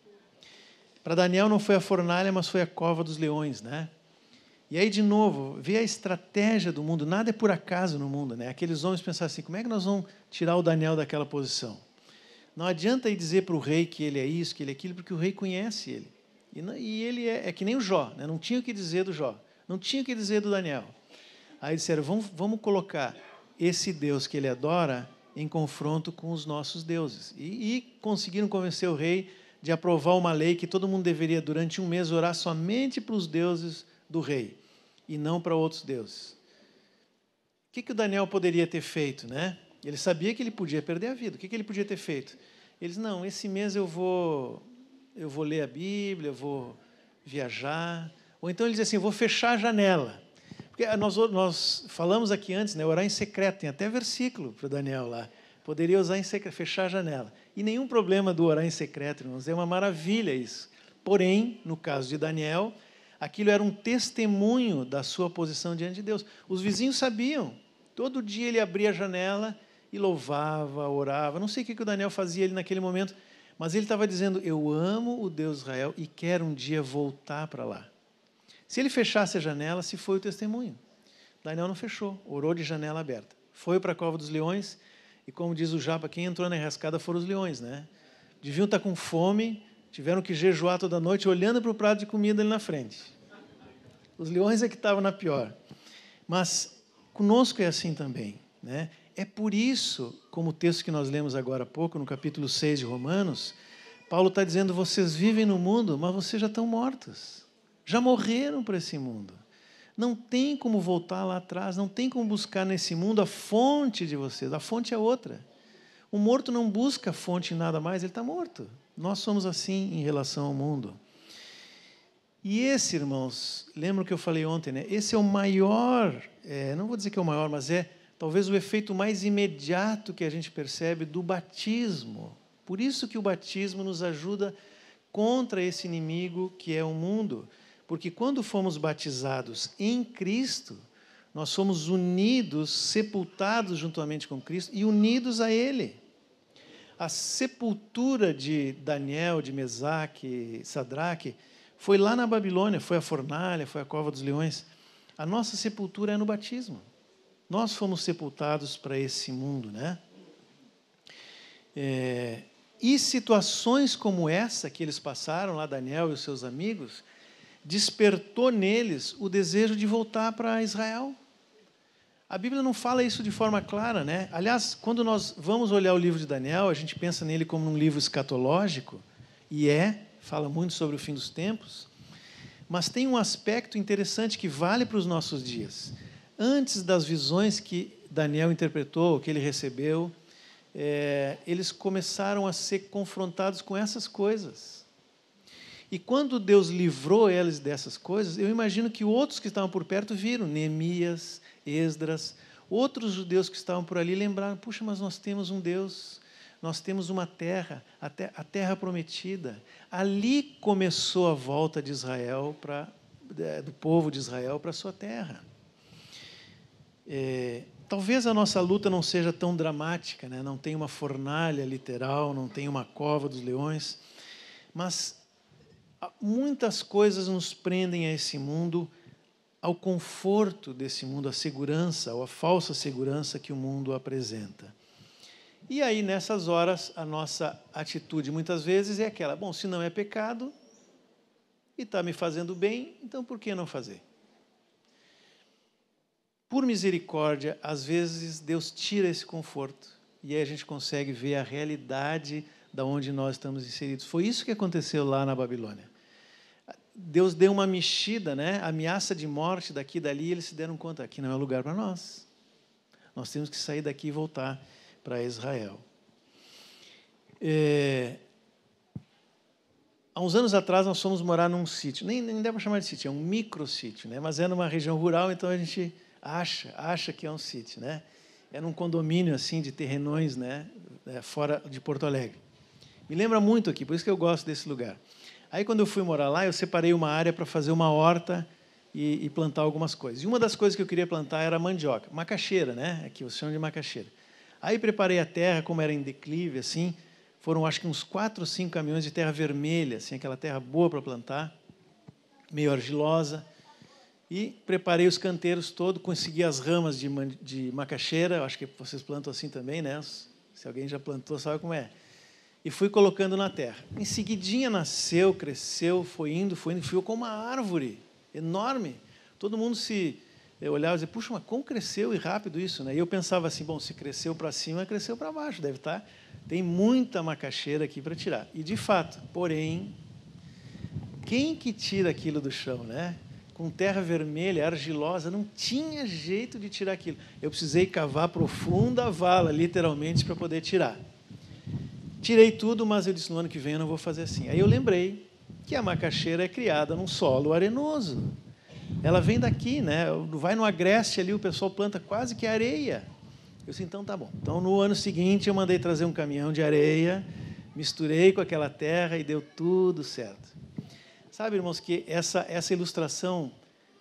[SPEAKER 1] Para Daniel não foi a fornalha, mas foi a cova dos leões, né? E aí, de novo, vê a estratégia do mundo. Nada é por acaso no mundo, né? Aqueles homens pensaram assim, como é que nós vamos tirar o Daniel daquela posição? Não adianta ir dizer para o rei que ele é isso, que ele é aquilo, porque o rei conhece ele. E ele é que nem o Jó, né? Não tinha o que dizer do Jó, não tinha o que dizer do Daniel. Aí disseram, vamos colocar esse Deus que ele adora em confronto com os nossos deuses. E conseguiram convencer o rei de aprovar uma lei que todo mundo deveria, durante um mês, orar somente para os deuses do rei e não para outros deuses. O que o Daniel poderia ter feito, né? Ele sabia que ele podia perder a vida. O que ele podia ter feito? Ele disse, não, esse mês eu vou ler a Bíblia, eu vou viajar. Ou então ele diz assim, eu vou fechar a janela. Porque nós falamos aqui antes, né, orar em secreto, tem até versículo para o Daniel lá. Poderia usar em secreto, fechar a janela. E nenhum problema do orar em secreto, irmãos, é uma maravilha isso. Porém, no caso de Daniel, aquilo era um testemunho da sua posição diante de Deus. Os vizinhos sabiam. Todo dia ele abria a janela e louvava, orava. Não sei o que o Daniel fazia ali naquele momento, mas ele estava dizendo, eu amo o Deus de Israel e quero um dia voltar para lá. Se ele fechasse a janela, se foi o testemunho. Daniel não fechou, orou de janela aberta. Foi para a cova dos leões e, como diz o Japa, quem entrou na enrascada foram os leões, né? Deviam estar com fome, tiveram que jejuar toda noite, olhando para o prato de comida ali na frente. Os leões é que estavam na pior. Mas conosco é assim também, né? É por isso, como o texto que nós lemos agora há pouco, no capítulo 6 de Romanos, Paulo está dizendo, vocês vivem no mundo, mas vocês já estão mortos. Já morreram para esse mundo. Não tem como voltar lá atrás, não tem como buscar nesse mundo a fonte de vocês. A fonte é outra. O morto não busca a fonte em nada mais, ele está morto. Nós somos assim em relação ao mundo. E esse, irmãos, lembram que eu falei ontem, né? Esse é o maior, não vou dizer que é o maior, mas é talvez o efeito mais imediato que a gente percebe do batismo. Por isso que o batismo nos ajuda contra esse inimigo que é o mundo. Porque quando fomos batizados em Cristo, nós somos unidos, sepultados juntamente com Cristo e unidos a Ele. A sepultura de Daniel, de Mesaque, Sadraque, foi lá na Babilônia, foi a fornalha, foi a cova dos leões. A nossa sepultura é no batismo. Nós fomos sepultados para esse mundo, né? E situações como essa que eles passaram, lá Daniel e os seus amigos, despertou neles o desejo de voltar para Israel. A Bíblia não fala isso de forma clara, né? Aliás, quando nós vamos olhar o livro de Daniel, a gente pensa nele como um livro escatológico, e fala muito sobre o fim dos tempos, mas tem um aspecto interessante que vale para os nossos dias. Antes das visões que Daniel interpretou, que ele recebeu, eles começaram a ser confrontados com essas coisas. E quando Deus livrou eles dessas coisas, eu imagino que outros que estavam por perto viram, Neemias, Esdras, outros judeus que estavam por ali lembraram, puxa, mas nós temos um Deus, nós temos uma terra, a terra prometida. Ali começou a volta de Israel, do povo de Israel para a sua terra. Talvez a nossa luta não seja tão dramática, né? Não tem uma fornalha literal, não tem uma cova dos leões, mas muitas coisas nos prendem a esse mundo, ao conforto desse mundo, à segurança, ou à falsa segurança que o mundo apresenta. E aí, nessas horas, a nossa atitude, muitas vezes, é aquela, bom, se não é pecado, e está me fazendo bem, então por que não fazer? Por misericórdia, às vezes, Deus tira esse conforto, e aí a gente consegue ver a realidade da onde nós estamos inseridos. Foi isso que aconteceu lá na Babilônia. Deus deu uma mexida, né? Ameaça de morte daqui e dali, e eles se deram conta, aqui não é lugar para nós. Nós temos que sair daqui e voltar para Israel. Há uns anos atrás, nós fomos morar num sítio, nem dá para chamar de sítio, é um microsítio, né? Mas é numa região rural, então a gente acha que é um sítio, né? É num condomínio assim, de terrenões, né? Fora de Porto Alegre. Me lembra muito aqui, por isso que eu gosto desse lugar. Aí, quando eu fui morar lá, eu separei uma área para fazer uma horta e plantar algumas coisas. E uma das coisas que eu queria plantar era mandioca, macaxeira, né? Aqui, vocês chamam de macaxeira. Aí, preparei a terra, como era em declive, assim, foram, acho que, uns 4 ou 5 caminhões de terra vermelha, assim, aquela terra boa para plantar, meio argilosa. E preparei os canteiros todos, consegui as ramas de macaxeira, acho que vocês plantam assim também, né? Se alguém já plantou, sabe como é. E fui colocando na terra. Em seguidinha nasceu, cresceu, foi indo, ficou como uma árvore enorme. Todo mundo se olhava e dizia, puxa, mas como cresceu e rápido isso, né? E eu pensava assim, bom, se cresceu para cima, cresceu para baixo, deve estar. Tem muita macaxeira aqui para tirar. E de fato, porém, quem que tira aquilo do chão, né? Com terra vermelha, argilosa, não tinha jeito de tirar aquilo. Eu precisei cavar profunda a vala, literalmente, para poder tirar. Tirei tudo, mas eu disse, no ano que vem eu não vou fazer assim. Aí eu lembrei que a macaxeira é criada num solo arenoso. Ela vem daqui, né? Vai no agreste ali, o pessoal planta quase que areia. Eu disse, então tá bom. Então, no ano seguinte, eu mandei trazer um caminhão de areia, misturei com aquela terra e deu tudo certo. Sabe, irmãos, que essa ilustração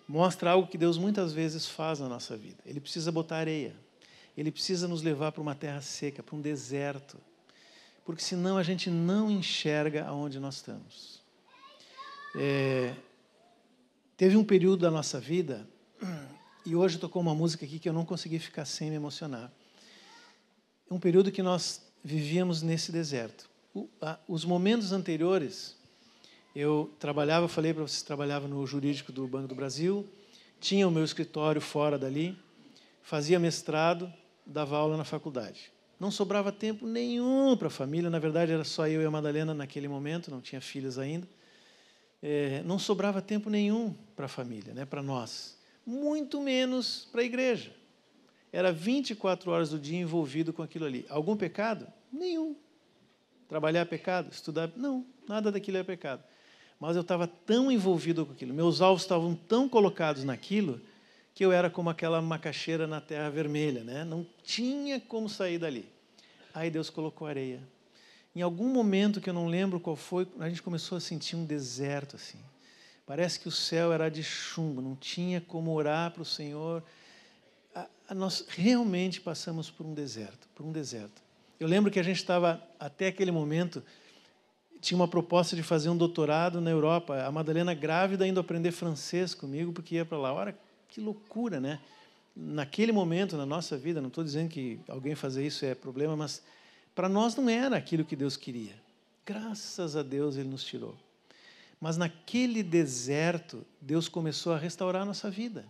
[SPEAKER 1] mostra algo que Deus muitas vezes faz na nossa vida. Ele precisa botar areia. Ele precisa nos levar para uma terra seca, para um deserto. Porque senão a gente não enxerga aonde nós estamos. Teve um período da nossa vida, e hoje tocou uma música aqui que eu não consegui ficar sem me emocionar. Um período que nós vivíamos nesse deserto. Os momentos anteriores, Eu trabalhava, falei para vocês, trabalhava no jurídico do Banco do Brasil, tinha o meu escritório fora dali, fazia mestrado, dava aula na faculdade. Não sobrava tempo nenhum para a família, na verdade era só eu e a Madalena naquele momento, não tinha filhos ainda. Não sobrava tempo nenhum para a família, né, para nós, muito menos para a igreja. Era 24 horas do dia envolvido com aquilo ali. Algum pecado? Nenhum. Trabalhar é pecado? Estudar? Não, nada daquilo é pecado. Mas eu estava tão envolvido com aquilo, meus alvos estavam tão colocados naquilo, que eu era como aquela macaxeira na terra vermelha, né? Não tinha como sair dali. Aí Deus colocou areia. Em algum momento, que eu não lembro qual foi, a gente começou a sentir um deserto assim. Parece que o céu era de chumbo, não tinha como orar para o Senhor. Nós realmente passamos por um deserto, Eu lembro que a gente estava, até aquele momento, tinha uma proposta de fazer um doutorado na Europa. A Madalena grávida indo aprender francês comigo, porque ia para lá. Olha, que loucura, né? Naquele momento, na nossa vida, não estou dizendo que alguém fazer isso é problema, mas para nós não era aquilo que Deus queria. Graças a Deus Ele nos tirou. Mas naquele deserto, Deus começou a restaurar a nossa vida.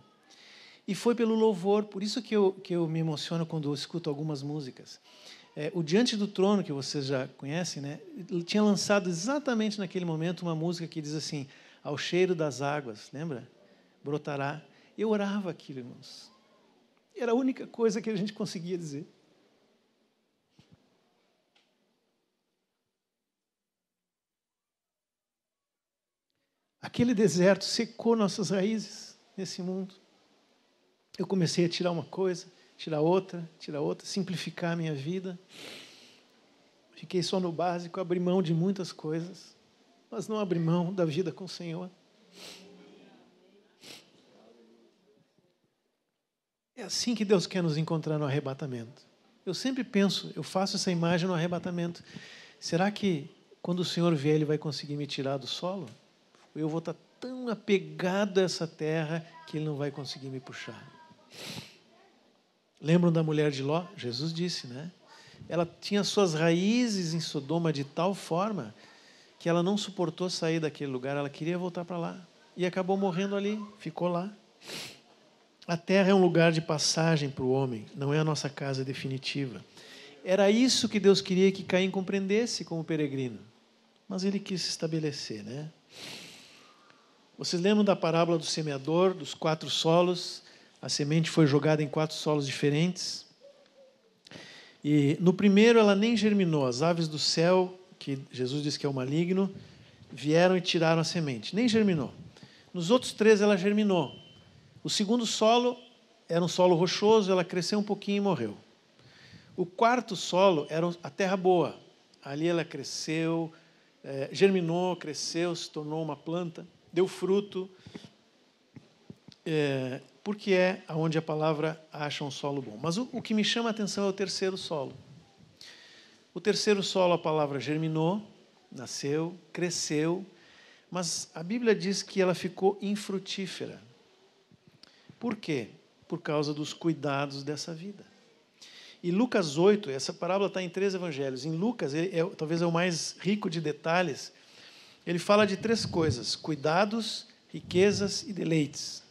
[SPEAKER 1] E foi pelo louvor, por isso que eu me emociono quando eu escuto algumas músicas. O Diante do Trono, que vocês já conhecem, né? Ele tinha lançado exatamente naquele momento uma música que diz assim: ao cheiro das águas, lembra? Brotará. Eu orava aquilo, irmãos. Era a única coisa que a gente conseguia dizer. Aquele deserto secou nossas raízes nesse mundo. Eu comecei a tirar uma coisa, tirar outra, simplificar a minha vida. Fiquei só no básico, abri mão de muitas coisas, mas não abri mão da vida com o Senhor. É assim que Deus quer nos encontrar no arrebatamento. Eu sempre penso, eu faço essa imagem no arrebatamento. Será que quando o Senhor vier, Ele vai conseguir me tirar do solo? Eu vou estar tão apegado a essa terra que Ele não vai conseguir me puxar. Lembram da mulher de Ló? Jesus disse, né? Ela tinha suas raízes em Sodoma de tal forma que ela não suportou sair daquele lugar, ela queria voltar para lá. E acabou morrendo ali, ficou lá. A terra é um lugar de passagem para o homem, não é a nossa casa definitiva. Era isso que Deus queria que Caim compreendesse como peregrino. Mas ele quis se estabelecer, né? Vocês lembram da parábola do semeador, dos 4 solos? A semente foi jogada em 4 solos diferentes. E no primeiro ela nem germinou. As aves do céu, que Jesus disse que é o maligno, vieram e tiraram a semente. Nem germinou. Nos outros 3 ela germinou. O segundo solo era um solo rochoso, ela cresceu um pouquinho e morreu. O 4º solo era a terra boa. Ali ela cresceu, germinou, cresceu, se tornou uma planta, deu fruto, porque é onde a palavra acha um solo bom. Mas o que me chama a atenção é o 3º solo. O 3º solo, a palavra germinou, nasceu, cresceu, mas a Bíblia diz que ela ficou infrutífera. Por quê? Por causa dos cuidados dessa vida. E Lucas 8, essa parábola está em 3 evangelhos. Em Lucas, talvez é o mais rico de detalhes, ele fala de 3 coisas: cuidados, riquezas e deleites.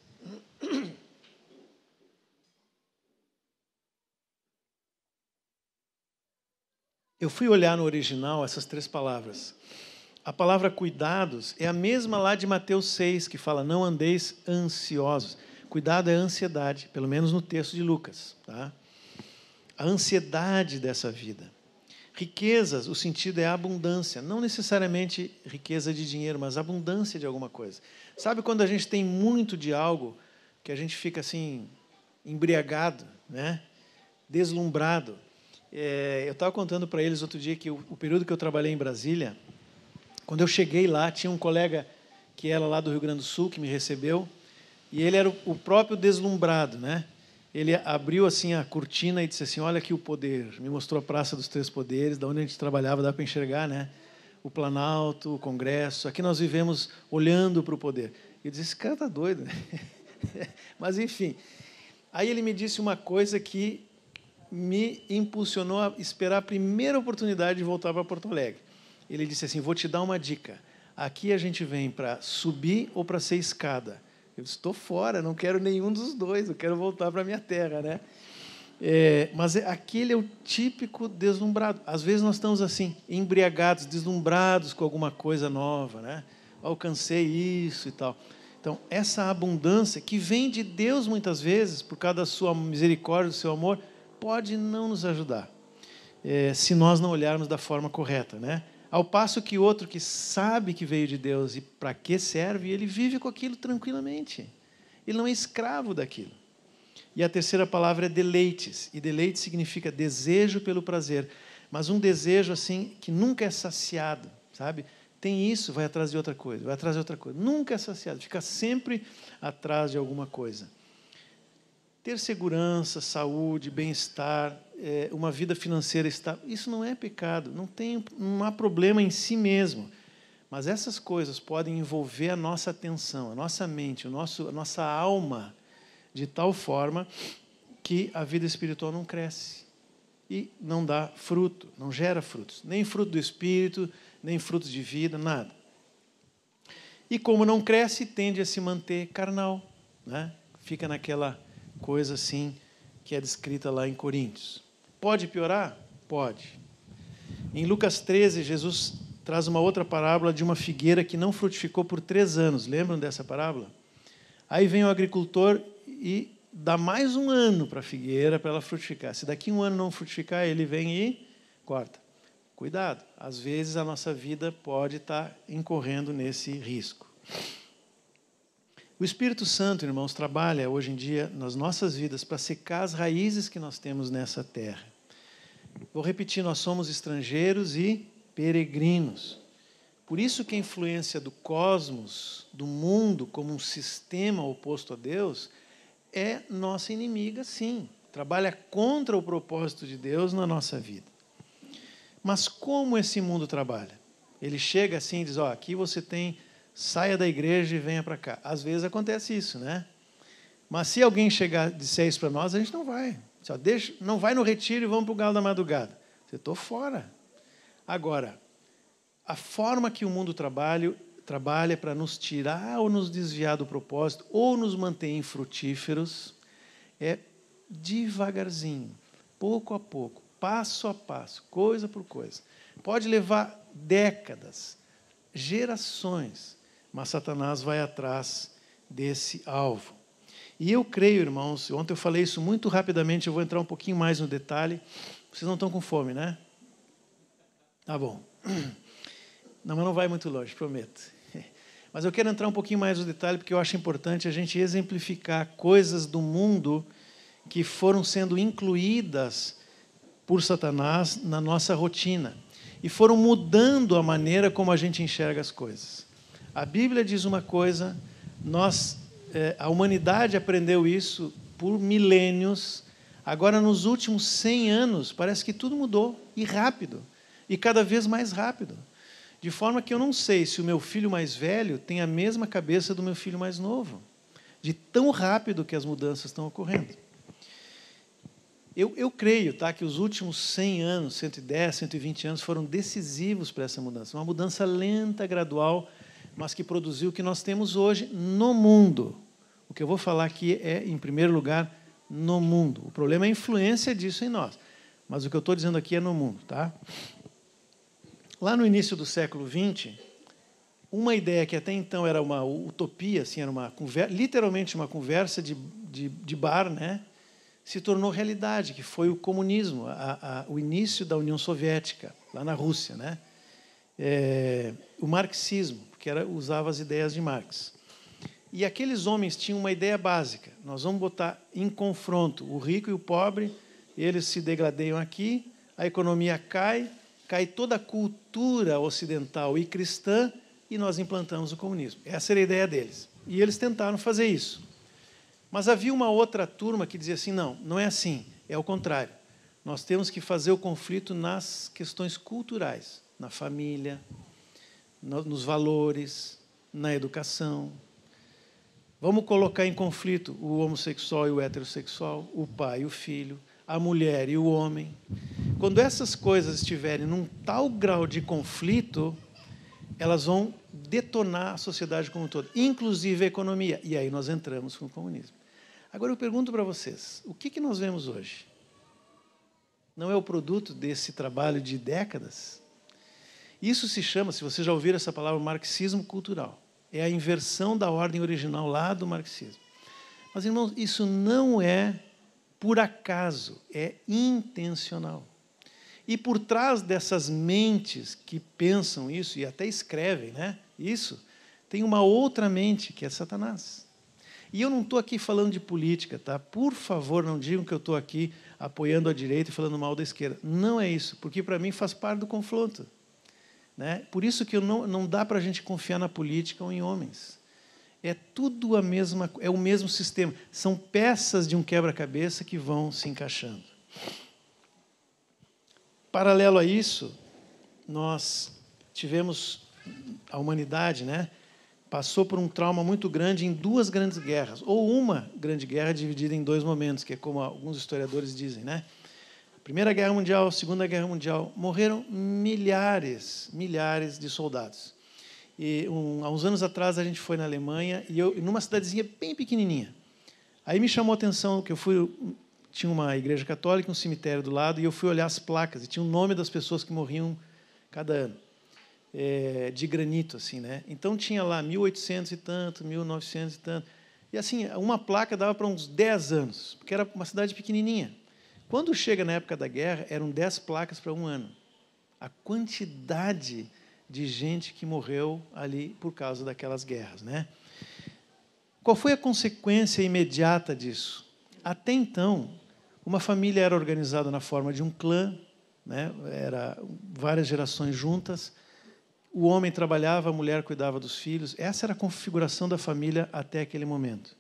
[SPEAKER 1] Eu fui olhar no original essas 3 palavras. A palavra cuidados é a mesma lá de Mateus 6, que fala: não andeis ansiosos. Cuidado é ansiedade, pelo menos no texto de Lucas. Tá? A ansiedade dessa vida. Riquezas, o sentido é abundância. Não necessariamente riqueza de dinheiro, mas abundância de alguma coisa. Sabe quando a gente tem muito de algo, que a gente fica assim, embriagado, né? Deslumbrado? Eu estava contando para eles outro dia que o período que eu trabalhei em Brasília, quando eu cheguei lá, tinha um colega que era lá do Rio Grande do Sul, que me recebeu, e ele era o próprio deslumbrado, né? Ele abriu assim a cortina e disse assim: olha aqui o poder. Me mostrou a Praça dos 3 Poderes, da onde a gente trabalhava, dá para enxergar, né? O Planalto, o Congresso. Aqui nós vivemos olhando para o poder. E eu disse: esse cara está doido, né? Mas, enfim. Aí ele me disse uma coisa que me impulsionou a esperar a primeira oportunidade de voltar para Porto Alegre. Ele disse assim: vou te dar uma dica. Aqui a gente vem para subir ou para ser escada. Eu estou fora, não quero nenhum dos dois, eu quero voltar para a minha terra, né? Mas aquele é o típico deslumbrado. Às vezes nós estamos assim, embriagados, deslumbrados com alguma coisa nova, né? Alcancei isso e tal. Então, essa abundância que vem de Deus muitas vezes, por causa da sua misericórdia, do seu amor, pode não nos ajudar, se nós não olharmos da forma correta, né? Ao passo que outro que sabe que veio de Deus e para que serve, ele vive com aquilo tranquilamente. Ele não é escravo daquilo. E a terceira palavra é deleites. E deleite significa desejo pelo prazer. Mas um desejo assim que nunca é saciado, sabe? Tem isso, vai atrás de outra coisa, vai atrás de outra coisa. Nunca é saciado, fica sempre atrás de alguma coisa. Ter segurança, saúde, bem-estar, uma vida financeira estável, isso não é pecado, não há problema em si mesmo. Mas essas coisas podem envolver a nossa atenção, a nossa mente, a nossa alma, de tal forma que a vida espiritual não cresce e não dá fruto, não gera frutos, nem fruto do Espírito, nem frutos de vida, nada. E como não cresce, tende a se manter carnal, né? Fica naquela coisa assim que é descrita lá em Coríntios. Pode piorar? Pode. Em Lucas 13, Jesus traz uma outra parábola de uma figueira que não frutificou por 3 anos. Lembram dessa parábola? Aí vem o agricultor e dá mais 1 ano para a figueira, para ela frutificar. Se daqui 1 ano não frutificar, ele vem e corta. Cuidado, às vezes a nossa vida pode estar incorrendo nesse risco. O Espírito Santo, irmãos, trabalha hoje em dia nas nossas vidas para secar as raízes que nós temos nessa terra. Vou repetir, nós somos estrangeiros e peregrinos. Por isso que a influência do cosmos, do mundo, como um sistema oposto a Deus, é nossa inimiga, sim. Trabalha contra o propósito de Deus na nossa vida. Mas como esse mundo trabalha? Ele chega assim e diz, aqui você tem, saia da igreja e venha para cá. Às vezes acontece isso, né? Mas se alguém chegar e disser isso para nós, a gente não vai. Não vai no retiro e vamos para o galo da madrugada. Eu estou fora. Agora, a forma que o mundo trabalha para nos tirar ou nos desviar do propósito, ou nos manter infrutíferos, é devagarzinho, pouco a pouco, passo a passo, coisa por coisa. Pode levar décadas, gerações, mas Satanás vai atrás desse alvo. E eu creio, irmãos, ontem eu falei isso muito rapidamente, eu vou entrar um pouquinho mais no detalhe. Vocês não estão com fome, né? Tá bom. Não, mas não vai muito longe, prometo. Mas eu quero entrar um pouquinho mais no detalhe, porque eu acho importante a gente exemplificar coisas do mundo que foram sendo incluídas por Satanás na nossa rotina e foram mudando a maneira como a gente enxerga as coisas. A Bíblia diz uma coisa, a humanidade aprendeu isso por milênios, agora nos últimos 100 anos parece que tudo mudou, e rápido, e cada vez mais rápido, de forma que eu não sei se o meu filho mais velho tem a mesma cabeça do meu filho mais novo, de tão rápido que as mudanças estão ocorrendo. Eu creio, que os últimos 100 anos, 110, 120 anos, foram decisivos para essa mudança. Uma mudança lenta, gradual, mas que produziu o que nós temos hoje no mundo. O que eu vou falar aqui é, em primeiro lugar, no mundo. O problema é a influência disso em nós. Mas o que eu estou dizendo aqui é no mundo. Tá? Lá no início do século XX, uma ideia que até então era uma utopia, assim, era literalmente uma conversa de bar, né? Se tornou realidade, que foi o comunismo, o início da União Soviética, lá na Rússia, né? O marxismo, que usava as ideias de Marx. E aqueles homens tinham uma ideia básica, nós vamos botar em confronto o rico e o pobre, eles se degradeiam aqui, a economia cai toda a cultura ocidental e cristã, e nós implantamos o comunismo. Essa era a ideia deles. E eles tentaram fazer isso. Mas havia uma outra turma que dizia assim, não é assim, é o contrário. Nós temos que fazer o conflito nas questões culturais, na família, nos valores, na educação. Vamos colocar em conflito o homossexual e o heterossexual, o pai e o filho, a mulher e o homem. Quando essas coisas estiverem num tal grau de conflito, elas vão detonar a sociedade como um todo, inclusive a economia. E aí nós entramos com o comunismo. Agora eu pergunto para vocês, o que nós vemos hoje? Não é o produto desse trabalho de décadas? Isso se chama, se vocês já ouviram essa palavra, marxismo cultural. É a inversão da ordem original lá do marxismo. Mas, irmãos, isso não é por acaso, é intencional. E por trás dessas mentes que pensam isso, e até escrevem, né, isso, tem uma outra mente, que é Satanás. E eu não estou aqui falando de política, tá? Por favor, não digam que eu estou aqui apoiando a direita e falando mal da esquerda. Não é isso, porque para mim faz parte do confronto. Né? Por isso que não dá para a gente confiar na política ou em homens. É tudo é o mesmo sistema. São peças de um quebra-cabeça que vão se encaixando. Paralelo a isso, nós tivemos a humanidade, né, passou por um trauma muito grande em duas grandes guerras, ou uma grande guerra dividida em dois momentos, que é como alguns historiadores dizem, né? Primeira Guerra Mundial, Segunda Guerra Mundial, morreram milhares de soldados. E há uns anos atrás a gente foi na Alemanha e eu numa cidadezinha bem pequenininha. Aí me chamou a atenção que tinha uma igreja católica, um cemitério do lado, e eu fui olhar as placas e tinha o nome das pessoas que morriam cada ano, de granito, assim, né? Então tinha lá 1800 e tanto, 1900 e tanto. E assim, uma placa dava para uns 10 anos, porque era uma cidade pequenininha. Quando chega na época da guerra, eram 10 placas para um ano. A quantidade de gente que morreu ali por causa daquelas guerras, né? Qual foi a consequência imediata disso? Até então, uma família era organizada na forma de um clã, né? Era várias gerações juntas. O homem trabalhava, a mulher cuidava dos filhos. Essa era a configuração da família até aquele momento.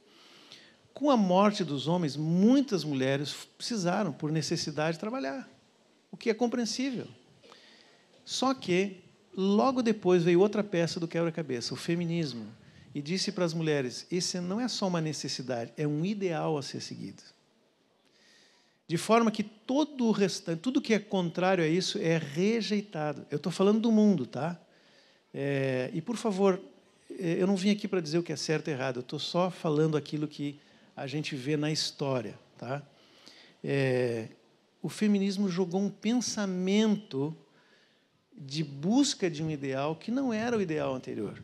[SPEAKER 1] Com a morte dos homens, muitas mulheres precisaram, por necessidade, trabalhar, o que é compreensível. Só que, logo depois, veio outra peça do quebra-cabeça, o feminismo, e disse para as mulheres, esse não é só uma necessidade, é um ideal a ser seguido. De forma que todo o restante, tudo que é contrário a isso é rejeitado. Eu estou falando do mundo, tá? E, por favor, eu não vim aqui para dizer o que é certo e errado, eu estou só falando aquilo que a gente vê na história. Tá? O feminismo jogou um pensamento de busca de um ideal que não era o ideal anterior.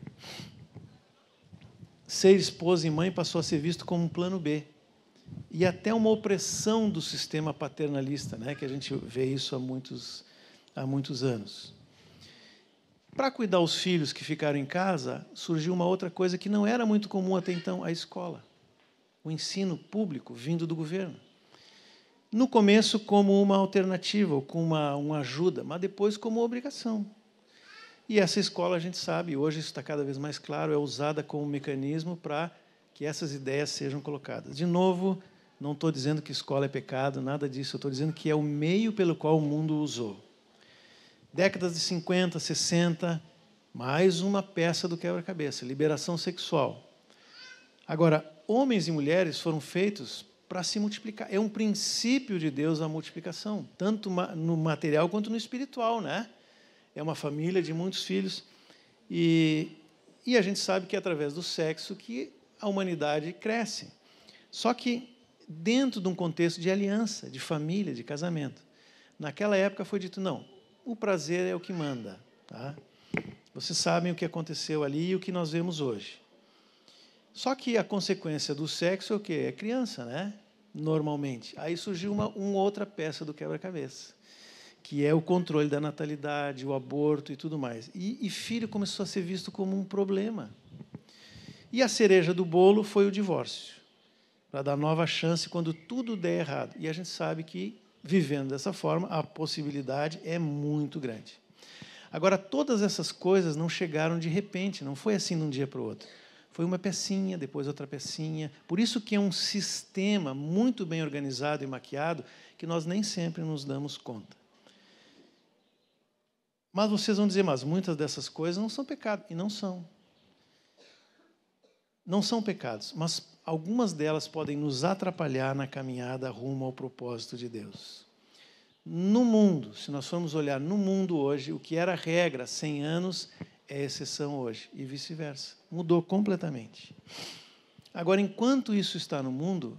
[SPEAKER 1] Ser esposa e mãe passou a ser visto como um plano B. E até uma opressão do sistema paternalista, né, que a gente vê isso há muitos anos. Para cuidar os filhos que ficaram em casa, surgiu uma outra coisa que não era muito comum até então, a escola. O ensino público vindo do governo. No começo como uma alternativa, ou como uma ajuda, mas depois como obrigação. E essa escola, a gente sabe, hoje isso está cada vez mais claro, é usada como mecanismo para que essas ideias sejam colocadas. De novo, não estou dizendo que escola é pecado, nada disso, eu estou dizendo que é o meio pelo qual o mundo usou. Décadas de 50, 60, mais uma peça do quebra-cabeça, liberação sexual. Agora, homens e mulheres foram feitos para se multiplicar. É um princípio de Deus a multiplicação, tanto no material quanto no espiritual, né? É uma família de muitos filhos. E a gente sabe que é através do sexo que a humanidade cresce. Só que dentro de um contexto de aliança, de família, de casamento. Naquela época foi dito, não, o prazer é o que manda. Tá? Vocês sabem o que aconteceu ali e o que nós vemos hoje. Só que a consequência do sexo é o quê? É criança, né? Normalmente. Aí surgiu uma outra peça do quebra-cabeça, que é o controle da natalidade, o aborto e tudo mais. E filho começou a ser visto como um problema. E a cereja do bolo foi o divórcio, para dar nova chance quando tudo der errado. E a gente sabe que, vivendo dessa forma, a possibilidade é muito grande. Agora, todas essas coisas não chegaram de repente, não foi assim de um dia para o outro. Foi uma pecinha, depois outra pecinha. Por isso que é um sistema muito bem organizado e maquiado que nós nem sempre nos damos conta. Mas vocês vão dizer, mas muitas dessas coisas não são pecado. E não são. Não são pecados, mas algumas delas podem nos atrapalhar na caminhada rumo ao propósito de Deus. No mundo, se nós formos olhar no mundo hoje, o que era regra há 100 anos é exceção hoje, e vice-versa. Mudou completamente. Agora, enquanto isso está no mundo,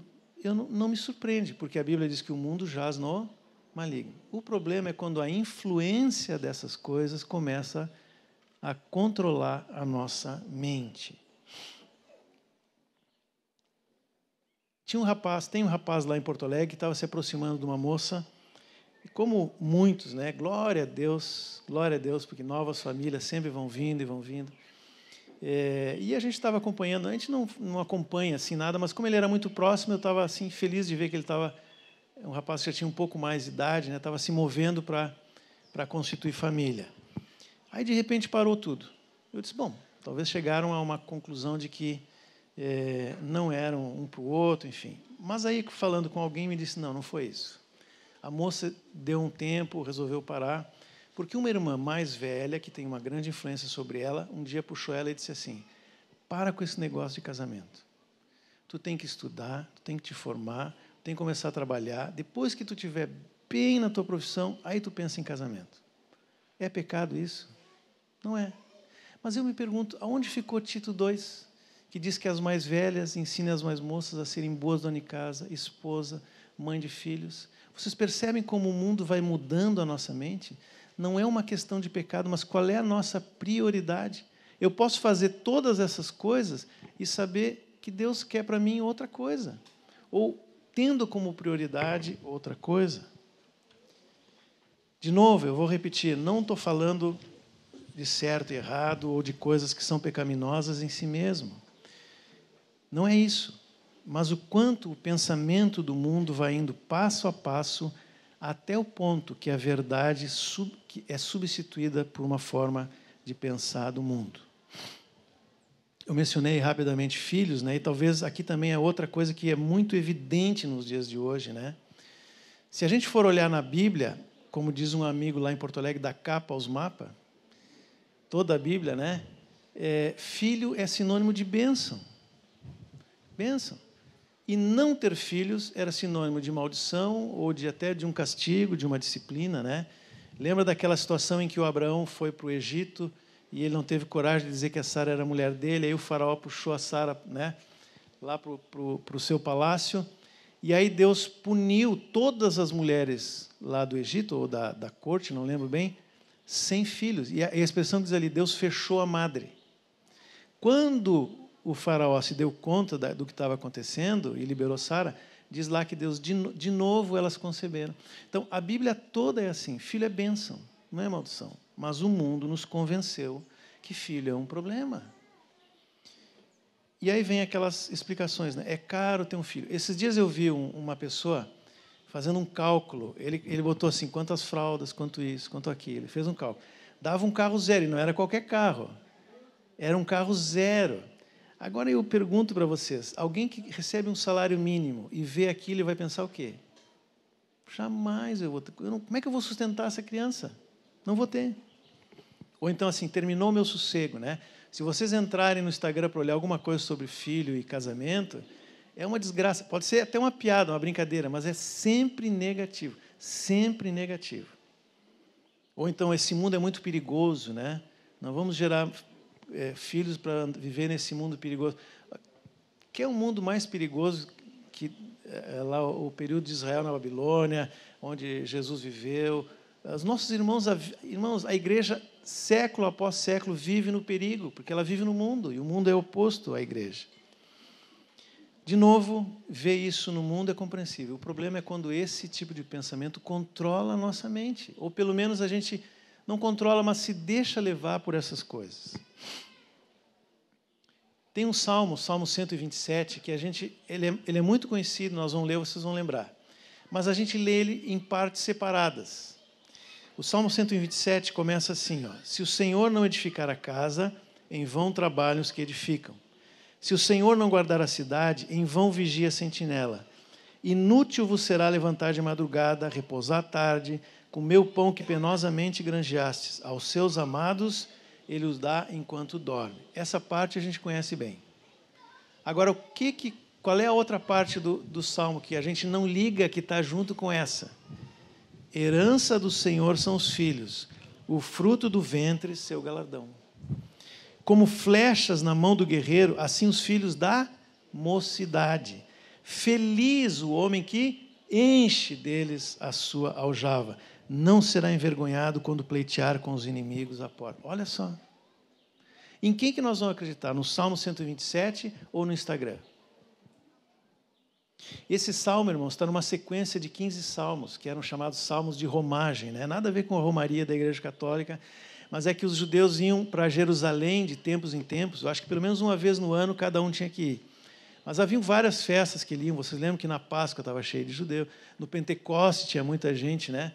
[SPEAKER 1] não me surpreende, porque a Bíblia diz que o mundo jaz no maligno. O problema é quando a influência dessas coisas começa a controlar a nossa mente. Tem um rapaz lá em Porto Alegre que estava se aproximando de uma moça, e como muitos, né? Glória a Deus, porque novas famílias sempre vão vindo e vão vindo. E a gente estava acompanhando, a gente não acompanha assim nada, mas como ele era muito próximo, eu estava assim, feliz de ver que ele estava, um rapaz que já tinha um pouco mais de idade, né? Estava se movendo para constituir família. Aí, de repente, parou tudo. Eu disse, bom, talvez chegaram a uma conclusão de que não eram um para o outro, enfim. Mas aí, falando com alguém, me disse, não foi isso. A moça deu um tempo, resolveu parar, porque uma irmã mais velha, que tem uma grande influência sobre ela, um dia puxou ela e disse assim, para com esse negócio de casamento. Tu tem que estudar, tu tem que te formar, tu tem que começar a trabalhar. Depois que tu estiver bem na tua profissão, aí tu pensa em casamento. É pecado isso? Não é. Mas eu me pergunto, aonde ficou Tito 2, que diz que as mais velhas ensinem as mais moças a serem boas donas de casa, esposa, mãe de filhos? Vocês percebem como o mundo vai mudando a nossa mente? Não é uma questão de pecado, mas qual é a nossa prioridade? Eu posso fazer todas essas coisas e saber que Deus quer para mim outra coisa, ou tendo como prioridade outra coisa. De novo, eu vou repetir, não estou falando de certo e errado, ou de coisas que são pecaminosas em si mesmo. Não é isso. Mas o quanto o pensamento do mundo vai indo passo a passo até o ponto que a verdade é substituída por uma forma de pensar do mundo. Eu mencionei rapidamente filhos, né? E talvez aqui também é outra coisa que é muito evidente nos dias de hoje, né? Se a gente for olhar na Bíblia, como diz um amigo lá em Porto Alegre, da capa aos mapas, toda a Bíblia, né? Filho é sinônimo de bênção. Bênção. E não ter filhos era sinônimo de maldição ou até de um castigo, de uma disciplina, né? Lembra daquela situação em que o Abraão foi para o Egito e ele não teve coragem de dizer que a Sara era a mulher dele, aí o faraó puxou a Sara, né, lá para o seu palácio, e aí Deus puniu todas as mulheres lá do Egito, ou da corte, não lembro bem, sem filhos. E a expressão diz ali, Deus fechou a madre. Quando o faraó se deu conta do que estava acontecendo e liberou Sara, diz lá que Deus, de novo, elas conceberam. Então, a Bíblia toda é assim, filho é bênção, não é maldição. Mas o mundo nos convenceu que filho é um problema. E aí vem aquelas explicações, né? É caro ter um filho. Esses dias eu vi uma pessoa fazendo um cálculo, ele botou assim, quantas fraldas, quanto isso, quanto aquilo, ele fez um cálculo. Dava um carro zero, e não era qualquer carro, era um carro zero. Agora eu pergunto para vocês, alguém que recebe um salário mínimo e vê aquilo e vai pensar o quê? Jamais eu vou ter. Como é que eu vou sustentar essa criança? Não vou ter. Ou então assim, terminou o meu sossego, né? Se vocês entrarem no Instagram para olhar alguma coisa sobre filho e casamento, é uma desgraça. Pode ser até uma piada, uma brincadeira, mas é sempre negativo. Sempre negativo. Ou então, esse mundo é muito perigoso, né? Não vamos gerar filhos para viver nesse mundo perigoso. Que é um mundo mais perigoso que lá o período de Israel na Babilônia, onde Jesus viveu. Os nossos irmãos, a igreja, século após século, vive no perigo, porque ela vive no mundo, e o mundo é oposto à igreja. De novo, ver isso no mundo é compreensível. O problema é quando esse tipo de pensamento controla a nossa mente, ou pelo menos a gente não controla, mas se deixa levar por essas coisas. Tem um salmo, Salmo 127, que ele é muito conhecido, nós vamos ler, vocês vão lembrar. Mas a gente lê ele em partes separadas. O Salmo 127 começa assim, ó, se o Senhor não edificar a casa, em vão trabalham os que edificam. Se o Senhor não guardar a cidade, em vão vigia a sentinela. Inútil vos será levantar de madrugada, repousar à tarde, comer o pão que penosamente granjeastes. Aos seus amados ele os dá enquanto dorme. Essa parte a gente conhece bem. Agora, qual é a outra parte do Salmo que a gente não liga, que está junto com essa? Herança do Senhor são os filhos, o fruto do ventre, seu galardão. Como flechas na mão do guerreiro, assim os filhos da mocidade. Feliz o homem que enche deles a sua aljava. Não será envergonhado quando pleitear com os inimigos à porta. Olha só. Em quem que nós vamos acreditar? No Salmo 127 ou no Instagram? Esse salmo, irmãos, está numa sequência de 15 salmos, que eram chamados salmos de romagem, né? Nada a ver com a romaria da Igreja Católica, mas é que os judeus iam para Jerusalém de tempos em tempos. Eu acho que pelo menos uma vez no ano cada um tinha que ir. Mas haviam várias festas que iam. Vocês lembram que na Páscoa estava cheio de judeu, no Pentecoste tinha muita gente, né?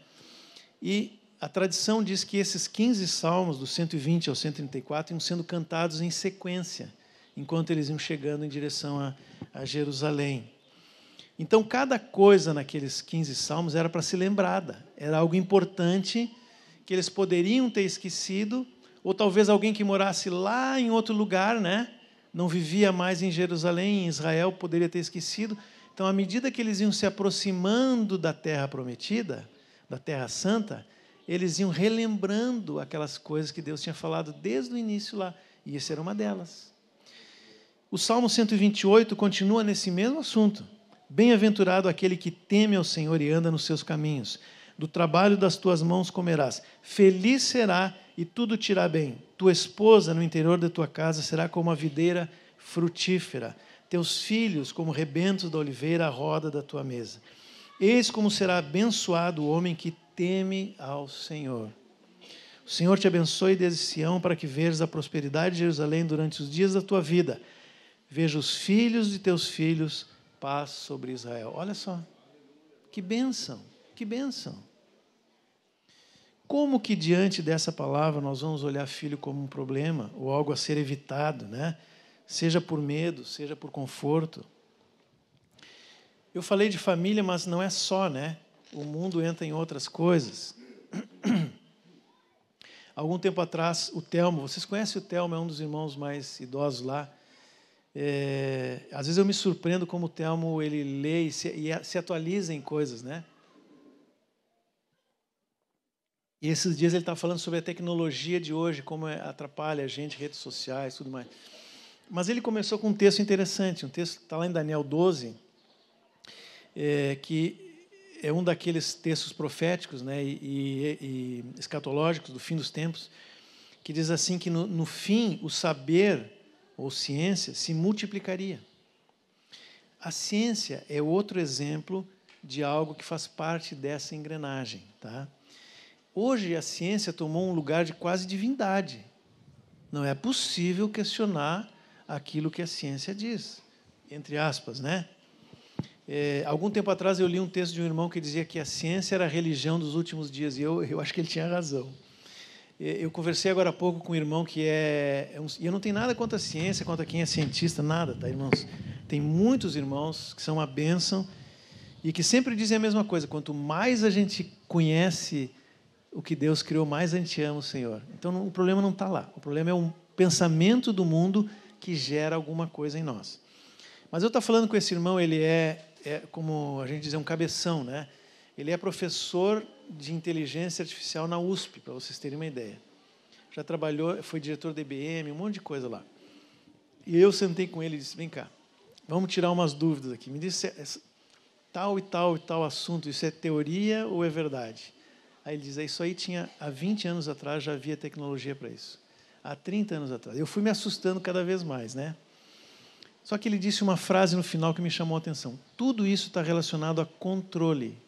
[SPEAKER 1] E a tradição diz que esses 15 salmos, do 120 ao 134, iam sendo cantados em sequência, enquanto eles iam chegando em direção a Jerusalém. Então, cada coisa naqueles 15 salmos era para ser lembrada. Era algo importante que eles poderiam ter esquecido, ou talvez alguém que morasse lá em outro lugar, né? Não vivia mais em Jerusalém, em Israel, poderia ter esquecido. Então, à medida que eles iam se aproximando da terra prometida, da terra santa, eles iam relembrando aquelas coisas que Deus tinha falado desde o início lá. E essa era uma delas. O Salmo 128 continua nesse mesmo assunto. Bem-aventurado aquele que teme ao Senhor e anda nos seus caminhos. Do trabalho das tuas mãos comerás. Feliz será e tudo te irá bem. Tua esposa no interior da tua casa será como a videira frutífera. Teus filhos como rebentos da oliveira à roda da tua mesa. Eis como será abençoado o homem que teme ao Senhor. O Senhor te abençoe desde Sião para que vejas a prosperidade de Jerusalém durante os dias da tua vida. Veja os filhos de teus filhos, paz sobre Israel. Olha só, que bênção, que bênção. Como que diante dessa palavra nós vamos olhar filho como um problema ou algo a ser evitado, né? Seja por medo, seja por conforto. Eu falei de família, mas não é só, né? O mundo entra em outras coisas. Algum tempo atrás, o Telmo, vocês conhecem o Telmo, é um dos irmãos mais idosos lá. Às vezes eu me surpreendo como o Telmo ele lê e se atualiza em coisas, né? E esses dias ele está falando sobre a tecnologia de hoje, como atrapalha a gente, redes sociais, tudo mais. Mas ele começou com um texto interessante, um texto que está lá em Daniel 12, que é um daqueles textos proféticos, né, e escatológicos do fim dos tempos, que diz assim que no fim o saber ou ciência se multiplicaria. A ciência é outro exemplo de algo que faz parte dessa engrenagem, tá? Hoje a ciência tomou um lugar de quase divindade. Não é possível questionar aquilo que a ciência diz, entre aspas, né? Algum tempo atrás eu li um texto de um irmão que dizia que a ciência era a religião dos últimos dias, e eu acho que ele tinha razão. Eu conversei agora há pouco com um irmão que e eu não tenho nada contra a ciência, contra quem é cientista, nada, tá, irmãos? Tem muitos irmãos que são uma bênção e que sempre dizem a mesma coisa: quanto mais a gente conhece o que Deus criou, mais a gente ama o Senhor. Então o problema não está lá, o problema é um pensamento do mundo que gera alguma coisa em nós. Mas eu estou falando com esse irmão, ele como a gente diz, um cabeção, né? Ele é professor de inteligência artificial na USP, para vocês terem uma ideia. Já trabalhou, foi diretor da IBM, um monte de coisa lá. E eu sentei com ele e disse: vem cá, vamos tirar umas dúvidas aqui. Me diz tal e tal e tal assunto, isso é teoria ou é verdade? Aí ele diz: isso aí tinha, há 20 anos atrás já havia tecnologia para isso. Há 30 anos atrás. Eu fui me assustando cada vez mais, né? Só que ele disse uma frase no final que me chamou a atenção. Tudo isso está relacionado a controle.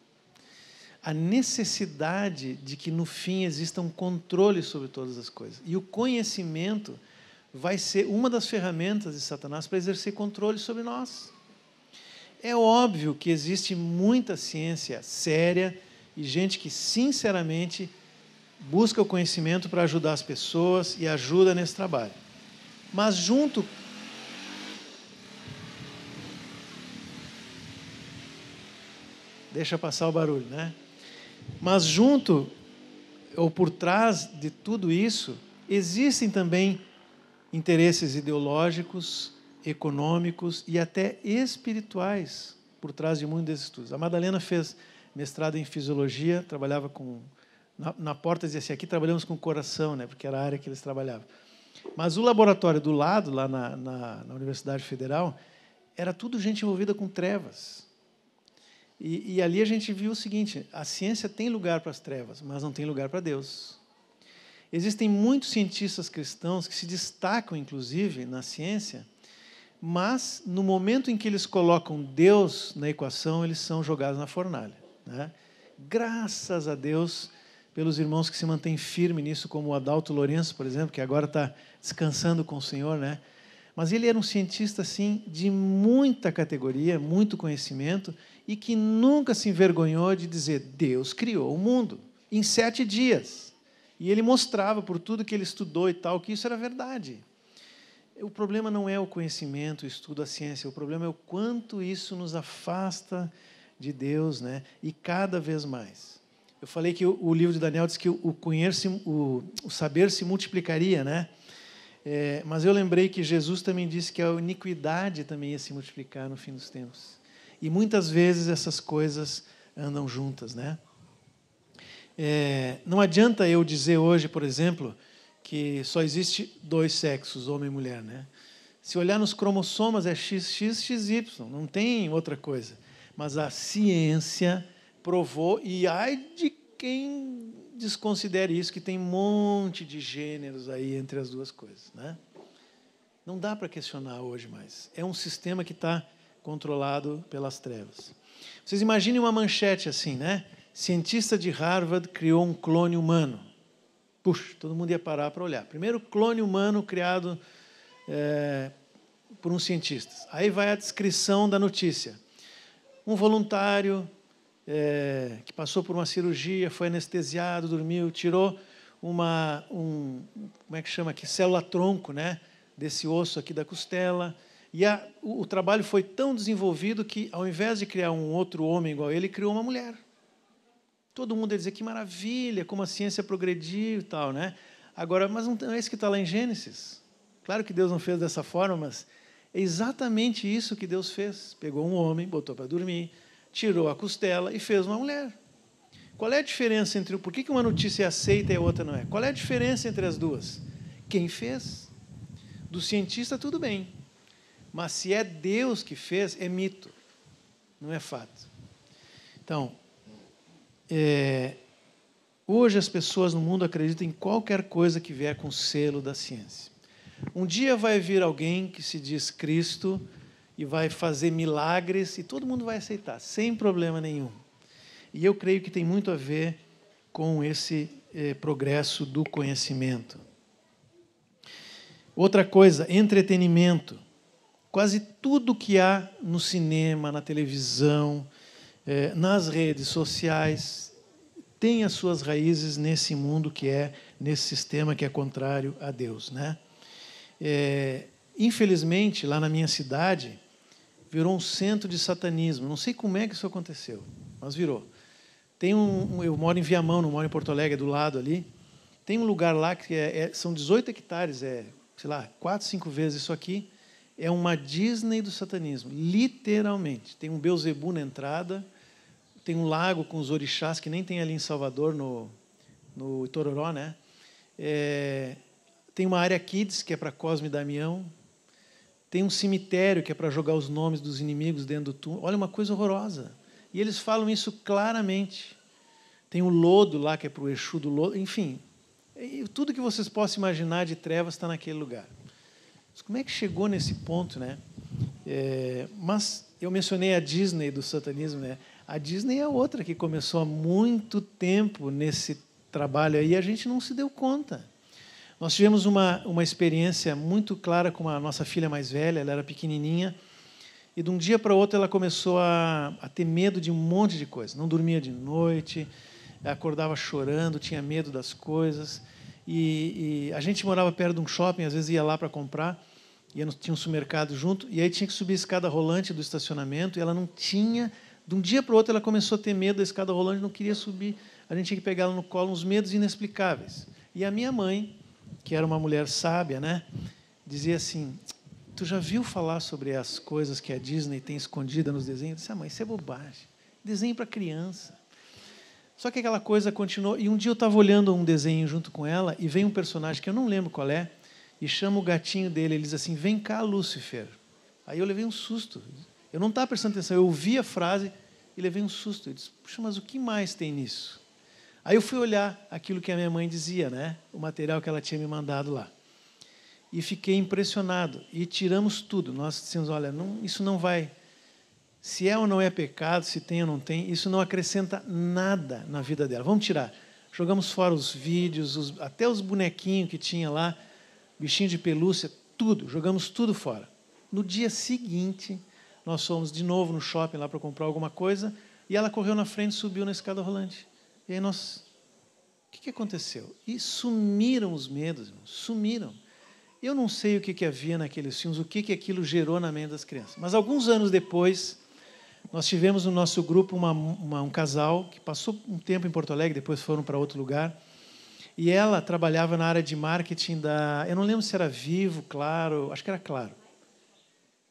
[SPEAKER 1] A necessidade de que, no fim, exista um controle sobre todas as coisas. E o conhecimento vai ser uma das ferramentas de Satanás para exercer controle sobre nós. É óbvio que existe muita ciência séria e gente que, sinceramente, busca o conhecimento para ajudar as pessoas e ajuda nesse trabalho. Mas junto... Deixa passar o barulho, né? Mas junto, ou por trás de tudo isso, existem também interesses ideológicos, econômicos e até espirituais por trás de muitos desses estudos. A Madalena fez mestrado em fisiologia, trabalhava com... Na porta dizia assim: aqui trabalhamos com o coração, né? Porque era a área que eles trabalhavam. Mas o laboratório do lado, lá na Universidade Federal, era tudo gente envolvida com trevas. E ali a gente viu o seguinte: a ciência tem lugar para as trevas, mas não tem lugar para Deus. Existem muitos cientistas cristãos que se destacam, inclusive, na ciência, mas, no momento em que eles colocam Deus na equação, eles são jogados na fornalha, né? Graças a Deus pelos irmãos que se mantêm firmes nisso, como o Adalto Lourenço, por exemplo, que agora está descansando com o Senhor, né? Mas ele era um cientista, assim, de muita categoria, muito conhecimento, e que nunca se envergonhou de dizer: Deus criou o mundo em 7 dias. E ele mostrava, por tudo que ele estudou e tal, que isso era verdade. O problema não é o conhecimento, o estudo, a ciência. O problema é o quanto isso nos afasta de Deus, né? E cada vez mais. Eu falei que o livro de Daniel diz que o saber se multiplicaria, né? Mas eu lembrei que Jesus também disse que a iniquidade também ia se multiplicar no fim dos tempos. E muitas vezes essas coisas andam juntas, né? Não adianta eu dizer hoje, por exemplo, que só existe 2 sexos, homem e mulher, né? Se olhar nos cromossomas é XX, XY, não tem outra coisa. Mas a ciência provou, e ai de quem desconsidere isso, que tem um monte de gêneros aí entre as duas coisas, né? Não dá para questionar hoje mais. É um sistema que está controlado pelas trevas. Vocês imaginem uma manchete assim, né? Cientista de Harvard criou um clone humano. Puxa, todo mundo ia parar para olhar. Primeiro clone humano criado por um cientista. Aí vai a descrição da notícia. Um voluntário que passou por uma cirurgia, foi anestesiado, dormiu, tirou como é que chama aqui? Célula-tronco, né? Desse osso aqui da costela. E o trabalho foi tão desenvolvido que, ao invés de criar um outro homem igual a ele, criou uma mulher. Todo mundo ia dizer: que maravilha, como a ciência progrediu e tal, né? Agora, mas não é isso que está lá em Gênesis? Claro que Deus não fez dessa forma, mas é exatamente isso que Deus fez. Pegou um homem, botou para dormir, tirou a costela e fez uma mulher. Qual é a diferença entre... Por que uma notícia é aceita e a outra não é? Qual é a diferença entre as duas? Quem fez? Do cientista, tudo bem. Mas se é Deus que fez, é mito, não é fato. Então, hoje as pessoas no mundo acreditam em qualquer coisa que vier com o selo da ciência. Um dia vai vir alguém que se diz Cristo e vai fazer milagres e todo mundo vai aceitar, sem problema nenhum. E eu creio que tem muito a ver com esse progresso do conhecimento. Outra coisa, entretenimento. Quase tudo que há no cinema, na televisão, nas redes sociais, tem as suas raízes nesse mundo nesse sistema que é contrário a Deus, né? Infelizmente, lá na minha cidade, virou um centro de satanismo. Não sei como é que isso aconteceu, mas virou. Eu moro em Viamão, não moro em Porto Alegre, é do lado ali. Tem um lugar lá que são 18 hectares, sei lá, 4, 5 vezes isso aqui. É uma Disney do satanismo, literalmente. Tem um Beelzebu na entrada, tem um lago com os orixás, que nem tem ali em Salvador, no Itororó, né? Tem uma área Kids, que é para Cosme e Damião. Tem um cemitério, que é para jogar os nomes dos inimigos dentro do túmulo. Olha, uma coisa horrorosa. E eles falam isso claramente. Tem o lodo lá, que é para o Exu do lodo. Enfim, tudo que vocês possam imaginar de trevas está naquele lugar. Mas como é que chegou nesse ponto, né? Mas eu mencionei a Disney do satanismo, né? A Disney é outra que começou há muito tempo nesse trabalho aí e a gente não se deu conta. Nós tivemos uma experiência muito clara com a nossa filha mais velha, ela era pequenininha, e de um dia para o outro ela começou a ter medo de um monte de coisa. Não dormia de noite, acordava chorando, tinha medo das coisas. E a gente morava perto de um shopping, às vezes ia lá para comprar, tinha um supermercado junto, e aí tinha que subir a escada rolante do estacionamento, e ela não tinha... De um dia para o outro ela começou a ter medo da escada rolante, não queria subir, a gente tinha que pegar ela no colo, uns medos inexplicáveis. E a minha mãe, que era uma mulher sábia, né, dizia assim: tu já viu falar sobre as coisas que a Disney tem escondida nos desenhos? Eu disse: mãe, isso é bobagem, desenho para criança. Só que aquela coisa continuou, e um dia eu estava olhando um desenho junto com ela, e veio um personagem que eu não lembro qual é, e chama o gatinho dele. Ele diz assim: vem cá, Lúcifer. Aí eu levei um susto. Eu não estava prestando atenção, eu ouvi a frase e levei um susto. Eu disse: puxa, mas o que mais tem nisso? Aí eu fui olhar aquilo que a minha mãe dizia, né? O material que ela tinha me mandado lá. E fiquei impressionado. E tiramos tudo. Nós dissemos: olha, isso não vai... Se é ou não é pecado, se tem ou não tem, isso não acrescenta nada na vida dela. Vamos tirar. Jogamos fora os vídeos, até os bonequinhos que tinha lá, bichinho de pelúcia, tudo. Jogamos tudo fora. No dia seguinte, nós fomos de novo no shopping lá para comprar alguma coisa, e ela correu na frente e subiu na escada rolante. E aí nós... O que aconteceu? E sumiram os medos, irmãos, sumiram. Eu não sei o que havia naqueles filmes, o que aquilo gerou na mente das crianças. Mas alguns anos depois, nós tivemos no nosso grupo um casal que passou um tempo em Porto Alegre, depois foram para outro lugar, e ela trabalhava na área de marketing eu não lembro se era Vivo, Claro, acho que era Claro.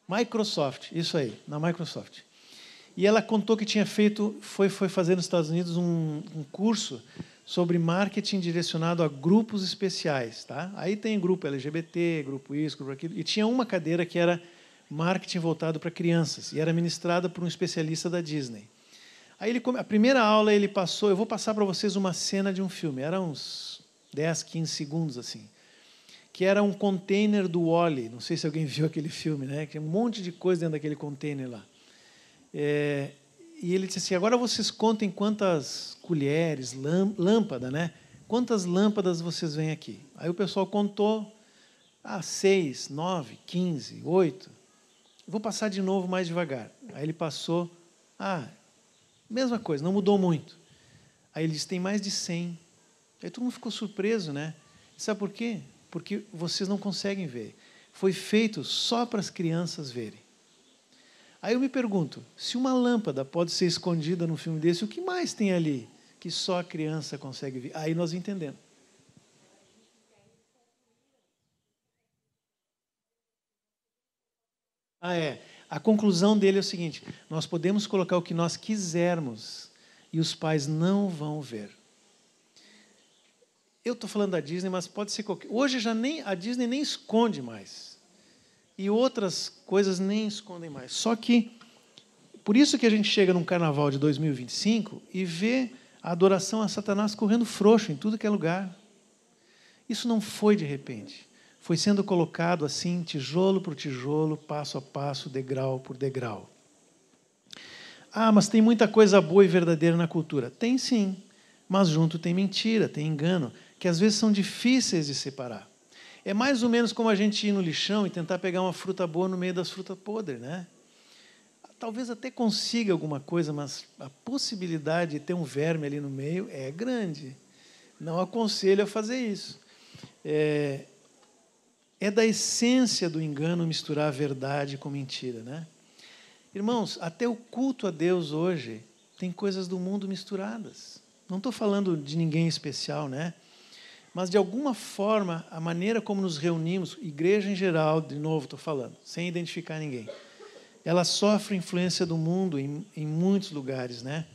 [SPEAKER 1] Microsoft, isso aí, na Microsoft. E ela contou que tinha feito, foi fazer nos Estados Unidos um curso sobre marketing direcionado a grupos especiais. Tá? Aí tem grupo LGBT, grupo isso, grupo aquilo, e tinha uma cadeira que era marketing voltado para crianças, e era ministrada por um especialista da Disney. Aí a primeira aula ele passou, eu vou passar para vocês uma cena de um filme, era uns 10, 15 segundos, assim, que era um container do Wall-E, não sei se alguém viu aquele filme, né? Que tinha um monte de coisa dentro daquele container lá. E ele disse assim: agora vocês contem quantas colheres, lâmpada, né? Quantas lâmpadas vocês veem aqui? Aí o pessoal contou: 6, 9, 15, 8. Vou passar de novo mais devagar. Aí ele passou: mesma coisa, não mudou muito. Aí ele disse: tem mais de 100. Aí todo mundo ficou surpreso, né? Sabe por quê? Porque vocês não conseguem ver. Foi feito só para as crianças verem. Aí eu me pergunto, se uma lâmpada pode ser escondida num filme desse, o que mais tem ali que só a criança consegue ver? Aí nós entendemos. A conclusão dele é o seguinte: nós podemos colocar o que nós quisermos e os pais não vão ver. Eu estou falando da Disney, mas pode ser qualquer... Hoje a Disney nem esconde mais. E outras coisas nem escondem mais. Só que, por isso que a gente chega num carnaval de 2025 e vê a adoração a Satanás correndo frouxo em tudo que é lugar. Isso não foi de repente. Foi sendo colocado assim, tijolo por tijolo, passo a passo, degrau por degrau. Mas tem muita coisa boa e verdadeira na cultura. Tem sim, mas junto tem mentira, tem engano, que às vezes são difíceis de separar. É mais ou menos como a gente ir no lixão e tentar pegar uma fruta boa no meio das frutas podres, né? Talvez até consiga alguma coisa, mas a possibilidade de ter um verme ali no meio é grande. Não aconselho a fazer isso. É da essência do engano misturar a verdade com mentira, né? Irmãos, até o culto a Deus hoje tem coisas do mundo misturadas. Não estou falando de ninguém especial, né? Mas, de alguma forma, a maneira como nos reunimos, igreja em geral, de novo estou falando, sem identificar ninguém, ela sofre influência do mundo em muitos lugares, né?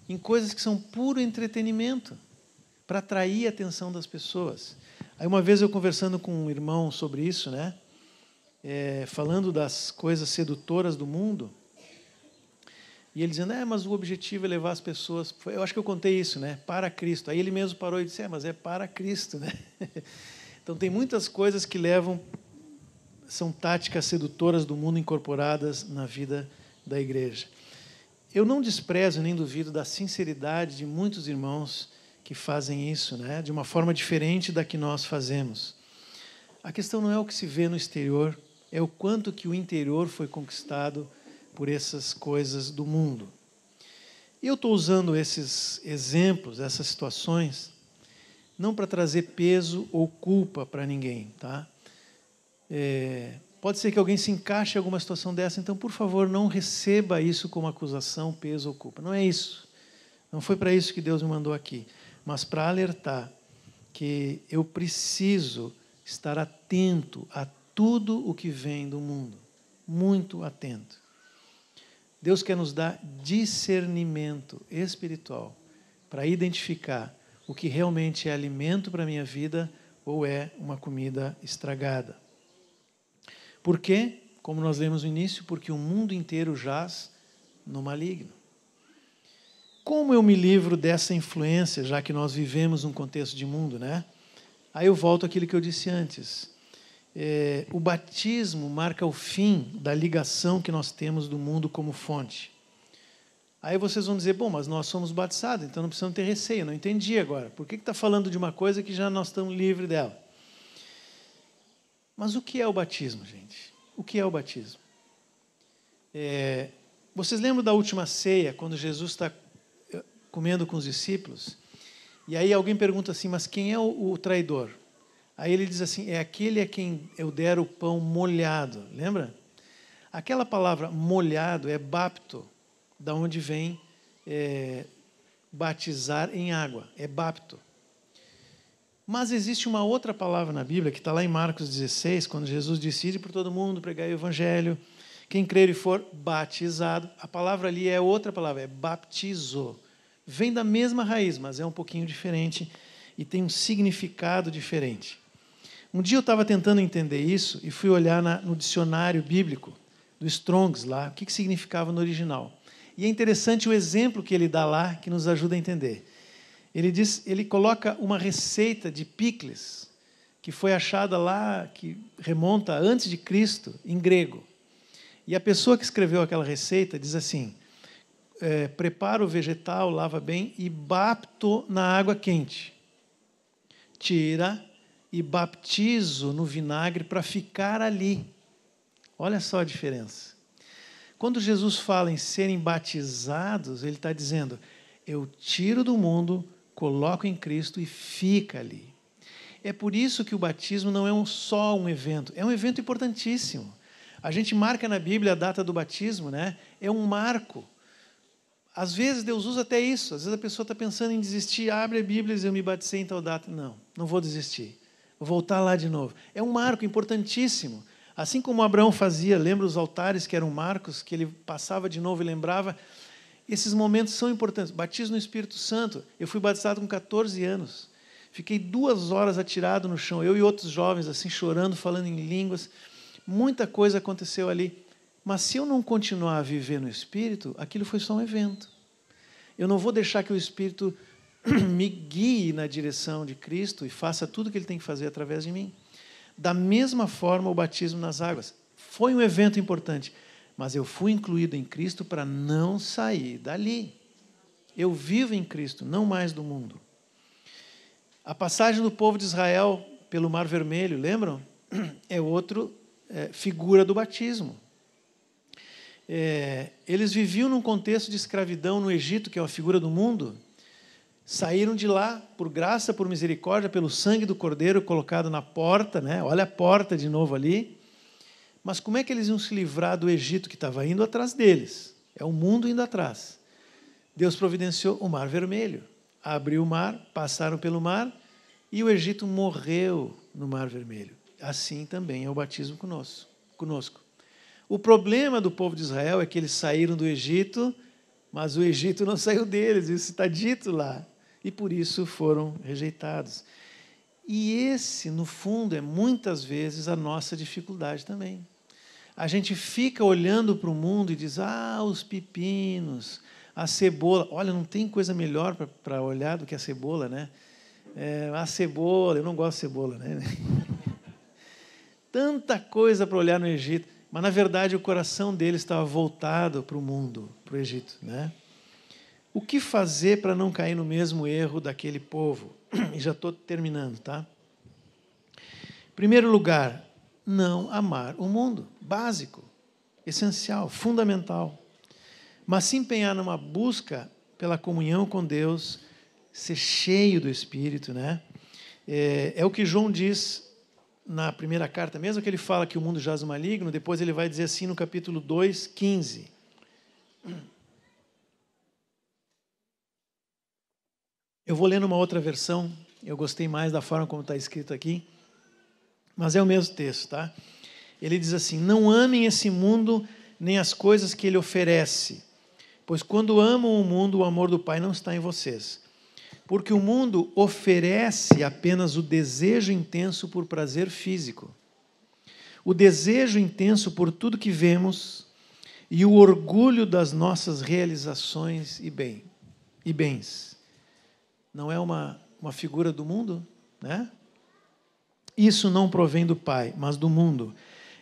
[SPEAKER 1] Em coisas que são puro entretenimento, para atrair a atenção das pessoas. Aí, uma vez eu conversando com um irmão sobre isso, né? Falando das coisas sedutoras do mundo, e ele dizendo: mas o objetivo é levar as pessoas... Eu acho que eu contei isso, né? Para Cristo. Aí ele mesmo parou e disse: mas é para Cristo, né? Então tem muitas coisas que são táticas sedutoras do mundo incorporadas na vida da igreja. Eu não desprezo nem duvido da sinceridade de muitos irmãos que fazem isso, né? De uma forma diferente da que nós fazemos. A questão não é o que se vê no exterior, é o quanto que o interior foi conquistado por essas coisas do mundo. Eu estou usando esses exemplos, essas situações, não para trazer peso ou culpa para ninguém, tá? Pode ser que alguém se encaixe em alguma situação dessa, então, por favor, não receba isso como acusação, peso ou culpa. Não é isso. Não foi para isso que Deus me mandou aqui, mas para alertar que eu preciso estar atento a tudo o que vem do mundo, muito atento. Deus quer nos dar discernimento espiritual para identificar o que realmente é alimento para a minha vida, ou é uma comida estragada. Por quê? Como nós lemos no início, porque o mundo inteiro jaz no maligno. Como eu me livro dessa influência, já que nós vivemos num contexto de mundo, né? Aí eu volto àquilo que eu disse antes. O batismo marca o fim da ligação que nós temos do mundo como fonte. Aí vocês vão dizer, bom, mas nós somos batizados, então não precisamos ter receio. Eu não entendi agora. Por que está falando de uma coisa que já nós estamos livres dela? Mas o que é o batismo, gente? O que é o batismo? Vocês lembram da última ceia, quando Jesus está comendo com os discípulos? E aí alguém pergunta assim, mas quem é o traidor? Aí ele diz assim, é aquele a quem eu der o pão molhado. Lembra? Aquela palavra molhado é bapto, da onde vem batizar em água. É bapto. Mas existe uma outra palavra na Bíblia, que está lá em Marcos 16, quando Jesus disse, ide por todo mundo, pregai o evangelho, quem crer e for batizado. A palavra ali é outra palavra, é baptizo. Vem da mesma raiz, mas é um pouquinho diferente e tem um significado diferente. Um dia eu estava tentando entender isso e fui olhar no dicionário bíblico do Strong's lá, o que significava no original. E é interessante o exemplo que ele dá lá, que nos ajuda a entender. Ele coloca uma receita de picles, que foi achada lá, que remonta antes de Cristo, em grego. E a pessoa que escreveu aquela receita diz assim, prepara o vegetal, lava bem e bapto na água quente. Tira e baptizo no vinagre para ficar ali. Olha só a diferença. Quando Jesus fala em serem batizados, ele está dizendo, eu tiro do mundo, coloco em Cristo e fica ali. É por isso que o batismo não é só um evento, é um evento importantíssimo. A gente marca na Bíblia a data do batismo, né? É um marco. Às vezes Deus usa até isso, às vezes a pessoa está pensando em desistir, abre a Bíblia e diz, eu me batizei em tal data. Não, não vou desistir, vou voltar lá de novo. É um marco importantíssimo. Assim como Abraão fazia, lembra os altares que eram marcos, que ele passava de novo e lembrava, esses momentos são importantes. Batismo no Espírito Santo, eu fui batizado com 14 anos, fiquei 2 horas atirado no chão, eu e outros jovens assim chorando, falando em línguas, muita coisa aconteceu ali, mas se eu não continuar a viver no Espírito, aquilo foi só um evento. Eu não vou deixar que o Espírito me guie na direção de Cristo e faça tudo o que Ele tem que fazer através de mim. Da mesma forma, o batismo nas águas foi um evento importante, mas eu fui incluído em Cristo para não sair dali. Eu vivo em Cristo, não mais do mundo. A passagem do povo de Israel pelo Mar Vermelho, lembram? É outra figura do batismo. Eles viviam num contexto de escravidão no Egito, que é uma figura do mundo. Saíram de lá, por graça, por misericórdia, pelo sangue do Cordeiro colocado na porta, né? Olha a porta de novo ali. Mas como é que eles iam se livrar do Egito que estava indo atrás deles? É o mundo indo atrás. Deus providenciou o Mar Vermelho. Abriu o mar, passaram pelo mar e o Egito morreu no Mar Vermelho. Assim também é o batismo conosco. O problema do povo de Israel é que eles saíram do Egito, mas o Egito não saiu deles, isso está dito lá. E por isso foram rejeitados. E esse, no fundo, é muitas vezes a nossa dificuldade também. A gente fica olhando para o mundo e diz, os pepinos, a cebola. Olha, não tem coisa melhor para olhar do que a cebola, né? A cebola, eu não gosto de cebola, né? Tanta coisa para olhar no Egito. Mas, na verdade, o coração deles estava voltado para o mundo, para o Egito, né? O que fazer para não cair no mesmo erro daquele povo? E já estou terminando, tá? Em primeiro lugar, não amar o mundo. Básico, essencial, fundamental. Mas se empenhar numa busca pela comunhão com Deus, ser cheio do Espírito, né? É o que João diz na primeira carta, mesmo que ele fala que o mundo jaz no maligno, depois ele vai dizer assim no capítulo 2, 15. Eu vou ler numa outra versão, eu gostei mais da forma como está escrito aqui, mas é o mesmo texto, tá? Ele diz assim, não amem esse mundo nem as coisas que ele oferece, pois quando amam o mundo, o amor do Pai não está em vocês. Porque o mundo oferece apenas o desejo intenso por prazer físico, o desejo intenso por tudo que vemos e o orgulho das nossas realizações e bens. Não é uma figura do mundo, né? Isso não provém do Pai, mas do mundo.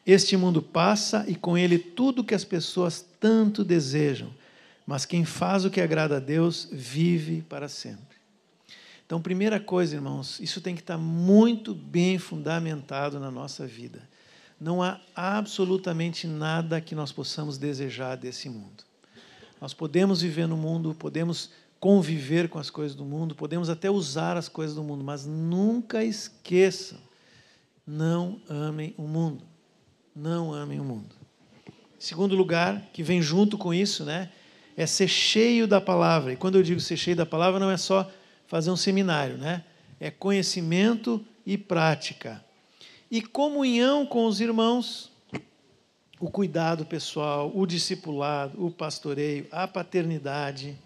[SPEAKER 1] Este mundo passa e com ele tudo que as pessoas tanto desejam, mas quem faz o que agrada a Deus vive para sempre. Então, primeira coisa, irmãos, isso tem que estar muito bem fundamentado na nossa vida. Não há absolutamente nada que nós possamos desejar desse mundo. Nós podemos viver no mundo, podemos conviver com as coisas do mundo, podemos até usar as coisas do mundo, mas nunca esqueçam, não amem o mundo. Não amem o mundo. Segundo lugar, que vem junto com isso, né, é ser cheio da palavra. E quando eu digo ser cheio da palavra, não é só fazer um seminário, né? É conhecimento e prática. E comunhão com os irmãos, o cuidado pessoal, o discipulado, o pastoreio, a paternidade.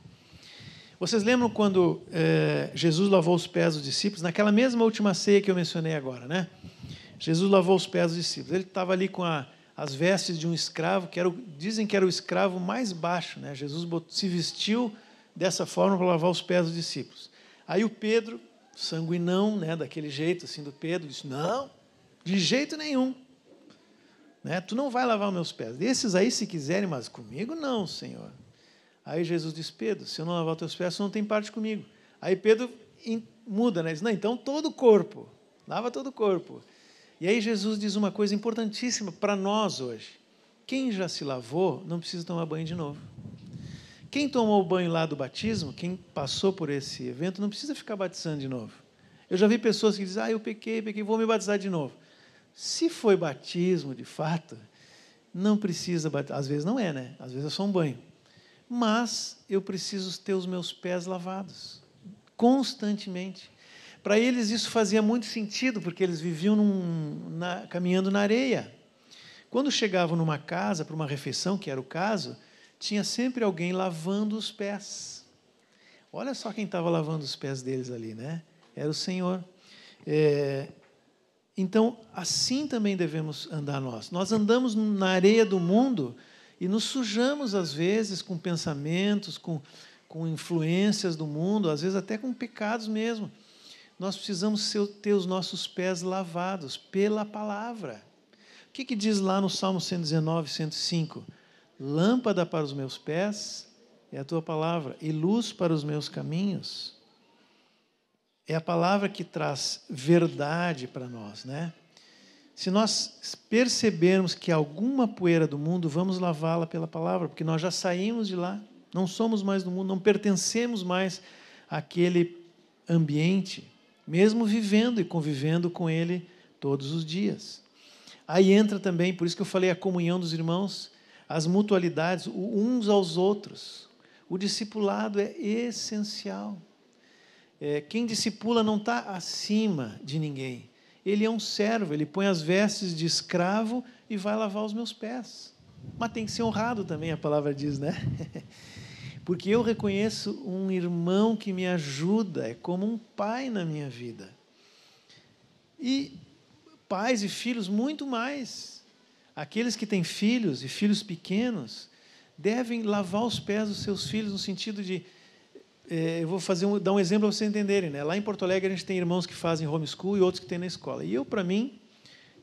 [SPEAKER 1] Vocês lembram quando Jesus lavou os pés dos discípulos? Naquela mesma última ceia que eu mencionei agora, né? Jesus lavou os pés dos discípulos. Ele estava ali com as vestes de um escravo, dizem que era o escravo mais baixo, né? Jesus se vestiu dessa forma para lavar os pés dos discípulos. Aí o Pedro, sanguinão, né, daquele jeito assim do Pedro, disse: não, de jeito nenhum. Né? Tu não vai lavar os meus pés. Esses aí, se quiserem, mas comigo não, Senhor. Aí Jesus diz: Pedro, se eu não lavar os teus pés, tu não tem parte comigo. Aí Pedro muda, né? Diz: não, então todo o corpo, lava todo o corpo. E aí Jesus diz uma coisa importantíssima para nós hoje. Quem já se lavou não precisa tomar banho de novo. Quem tomou o banho lá do batismo, quem passou por esse evento, não precisa ficar batizando de novo. Eu já vi pessoas que dizem: eu pequei, vou me batizar de novo. Se foi batismo, de fato, não precisa batizar. Às vezes não é, né? Às vezes é só um banho. Mas eu preciso ter os meus pés lavados, constantemente. Para eles isso fazia muito sentido, porque eles viviam caminhando na areia. Quando chegavam numa casa, para uma refeição, que era o caso, tinha sempre alguém lavando os pés. Olha só quem estava lavando os pés deles ali, né? Era o Senhor. Então, assim também devemos andar nós. Nós andamos na areia do mundo e nos sujamos, às vezes, com pensamentos, com influências do mundo, às vezes até com pecados mesmo. Nós precisamos ter os nossos pés lavados pela palavra. O que diz lá no Salmo 119, 105? Lâmpada para os meus pés é a tua palavra, e luz para os meus caminhos. É a palavra que traz verdade para nós, né? Se nós percebermos que alguma poeira do mundo, vamos lavá-la pela palavra, porque nós já saímos de lá, não somos mais do mundo, não pertencemos mais àquele ambiente, mesmo vivendo e convivendo com ele todos os dias. Aí entra também, por isso que eu falei a comunhão dos irmãos, as mutualidades, uns aos outros. O discipulado é essencial. Quem discipula não está acima de ninguém. Ele é um servo, ele põe as vestes de escravo e vai lavar os meus pés. Mas tem que ser honrado também, a palavra diz, né? Porque eu reconheço um irmão que me ajuda, é como um pai na minha vida. E pais e filhos, muito mais. Aqueles que têm filhos e filhos pequenos devem lavar os pés dos seus filhos no sentido de... eu vou dar um exemplo para vocês entenderem, né? Lá em Porto Alegre a gente tem irmãos que fazem homeschool e outros que têm na escola. E para mim,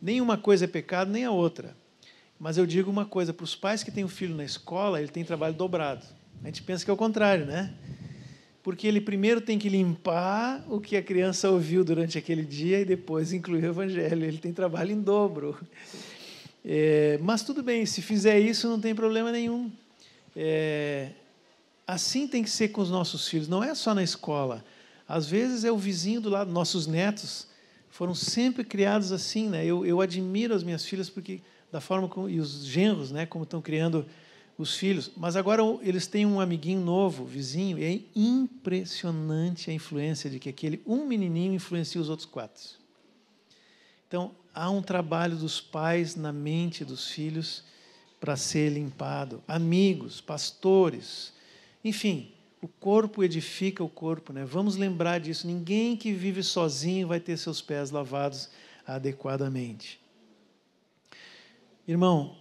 [SPEAKER 1] nenhuma coisa é pecado, nem a outra. Mas eu digo uma coisa, para os pais que têm um filho na escola, ele tem trabalho dobrado. A gente pensa que é o contrário, né? Porque ele primeiro tem que limpar o que a criança ouviu durante aquele dia e depois incluir o evangelho. Ele tem trabalho em dobro. Mas tudo bem, se fizer isso não tem problema nenhum. Assim tem que ser com os nossos filhos, não é só na escola. Às vezes é o vizinho do lado, nossos netos foram sempre criados assim, né? Eu admiro as minhas filhas porque da forma como, e os genros, né, como estão criando os filhos. Mas agora eles têm um amiguinho novo, vizinho, e é impressionante a influência de que aquele um menininho influencia os outros 4. Então, há um trabalho dos pais na mente dos filhos para ser limpado. Amigos, pastores, enfim, O corpo edifica o corpo, né? Vamos lembrar disso. Ninguém que vive sozinho vai ter seus pés lavados adequadamente. Irmão,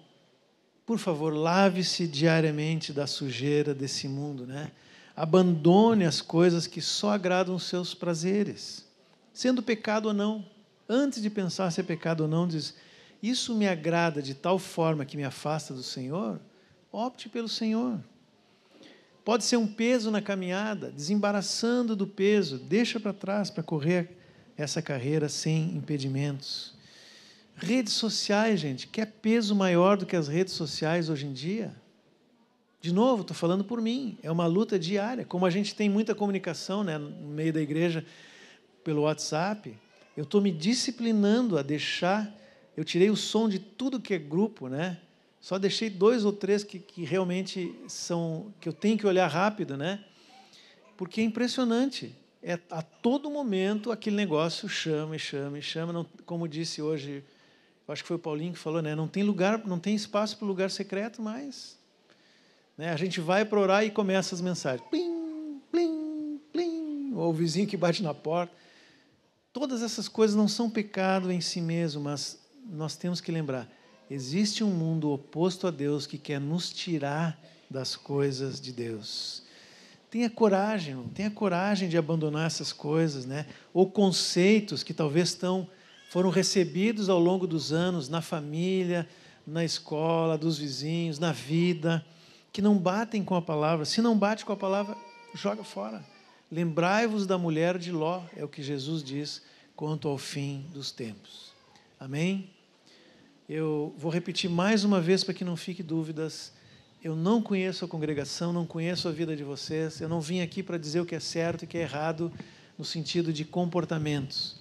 [SPEAKER 1] por favor, lave-se diariamente da sujeira desse mundo, né? Abandone as coisas que só agradam os seus prazeres, sendo pecado ou não. Antes de pensar se é pecado ou não, diz: isso me agrada de tal forma que me afasta do Senhor, opte pelo Senhor. Pode ser um peso na caminhada, desembaraçando do peso, deixa para trás para correr essa carreira sem impedimentos. Redes sociais, gente, quer peso maior do que as redes sociais hoje em dia? De novo, estou falando por mim, é uma luta diária. Como a gente tem muita comunicação, né, no meio da igreja, pelo WhatsApp, eu estou me disciplinando a deixar, eu tirei o som de tudo que é grupo, né? Só deixei 2 ou 3 que realmente são, que eu tenho que olhar rápido, né? Porque é impressionante. A todo momento aquele negócio chama e chama e chama. Não, como disse hoje, acho que foi o Paulinho que falou, né? Não tem lugar, não tem espaço para o lugar secreto mais. Né? A gente vai para orar e começa as mensagens. Plim, plim, plim. Ou o vizinho que bate na porta. Todas essas coisas não são pecado em si mesmo, mas nós temos que lembrar, existe um mundo oposto a Deus que quer nos tirar das coisas de Deus. Tenha coragem de abandonar essas coisas, né? Ou conceitos que talvez foram recebidos ao longo dos anos na família, na escola, dos vizinhos, na vida, que não batem com a palavra. Se não bate com a palavra, joga fora. Lembrai-vos da mulher de Ló, é o que Jesus diz, quanto ao fim dos tempos. Amém? Eu vou repetir mais uma vez para que não fique dúvidas. Eu não conheço a congregação, não conheço a vida de vocês. Eu não vim aqui para dizer o que é certo e o que é errado no sentido de comportamentos,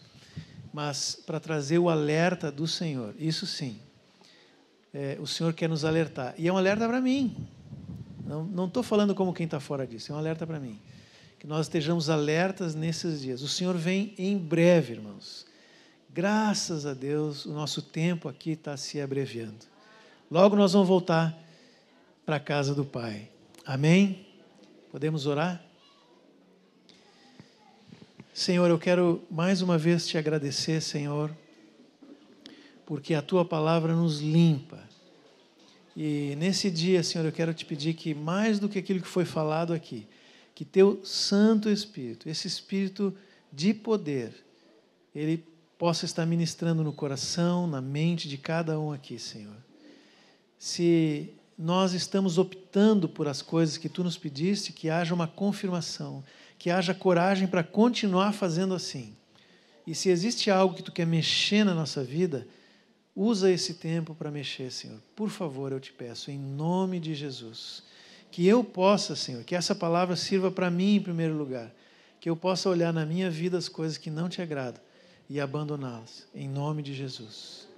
[SPEAKER 1] mas para trazer o alerta do Senhor. Isso sim, o Senhor quer nos alertar. E é um alerta para mim. Não estou falando como quem está fora disso, é um alerta para mim. Que nós estejamos alertas nesses dias. O Senhor vem em breve, irmãos. Graças a Deus, o nosso tempo aqui está se abreviando. Logo nós vamos voltar para a casa do Pai. Amém? Podemos orar? Senhor, eu quero mais uma vez te agradecer, Senhor, porque a Tua palavra nos limpa. E nesse dia, Senhor, eu quero te pedir que mais do que aquilo que foi falado aqui, que Teu Santo Espírito, esse Espírito de poder, Ele possa estar ministrando no coração, na mente de cada um aqui, Senhor. Se nós estamos optando por as coisas que Tu nos pediste, que haja uma confirmação, que haja coragem para continuar fazendo assim. E se existe algo que Tu quer mexer na nossa vida, usa esse tempo para mexer, Senhor. Por favor, eu te peço, em nome de Jesus, que eu possa, Senhor, que essa palavra sirva para mim em primeiro lugar, que eu possa olhar na minha vida as coisas que não Te agradam e abandoná-las, em nome de Jesus.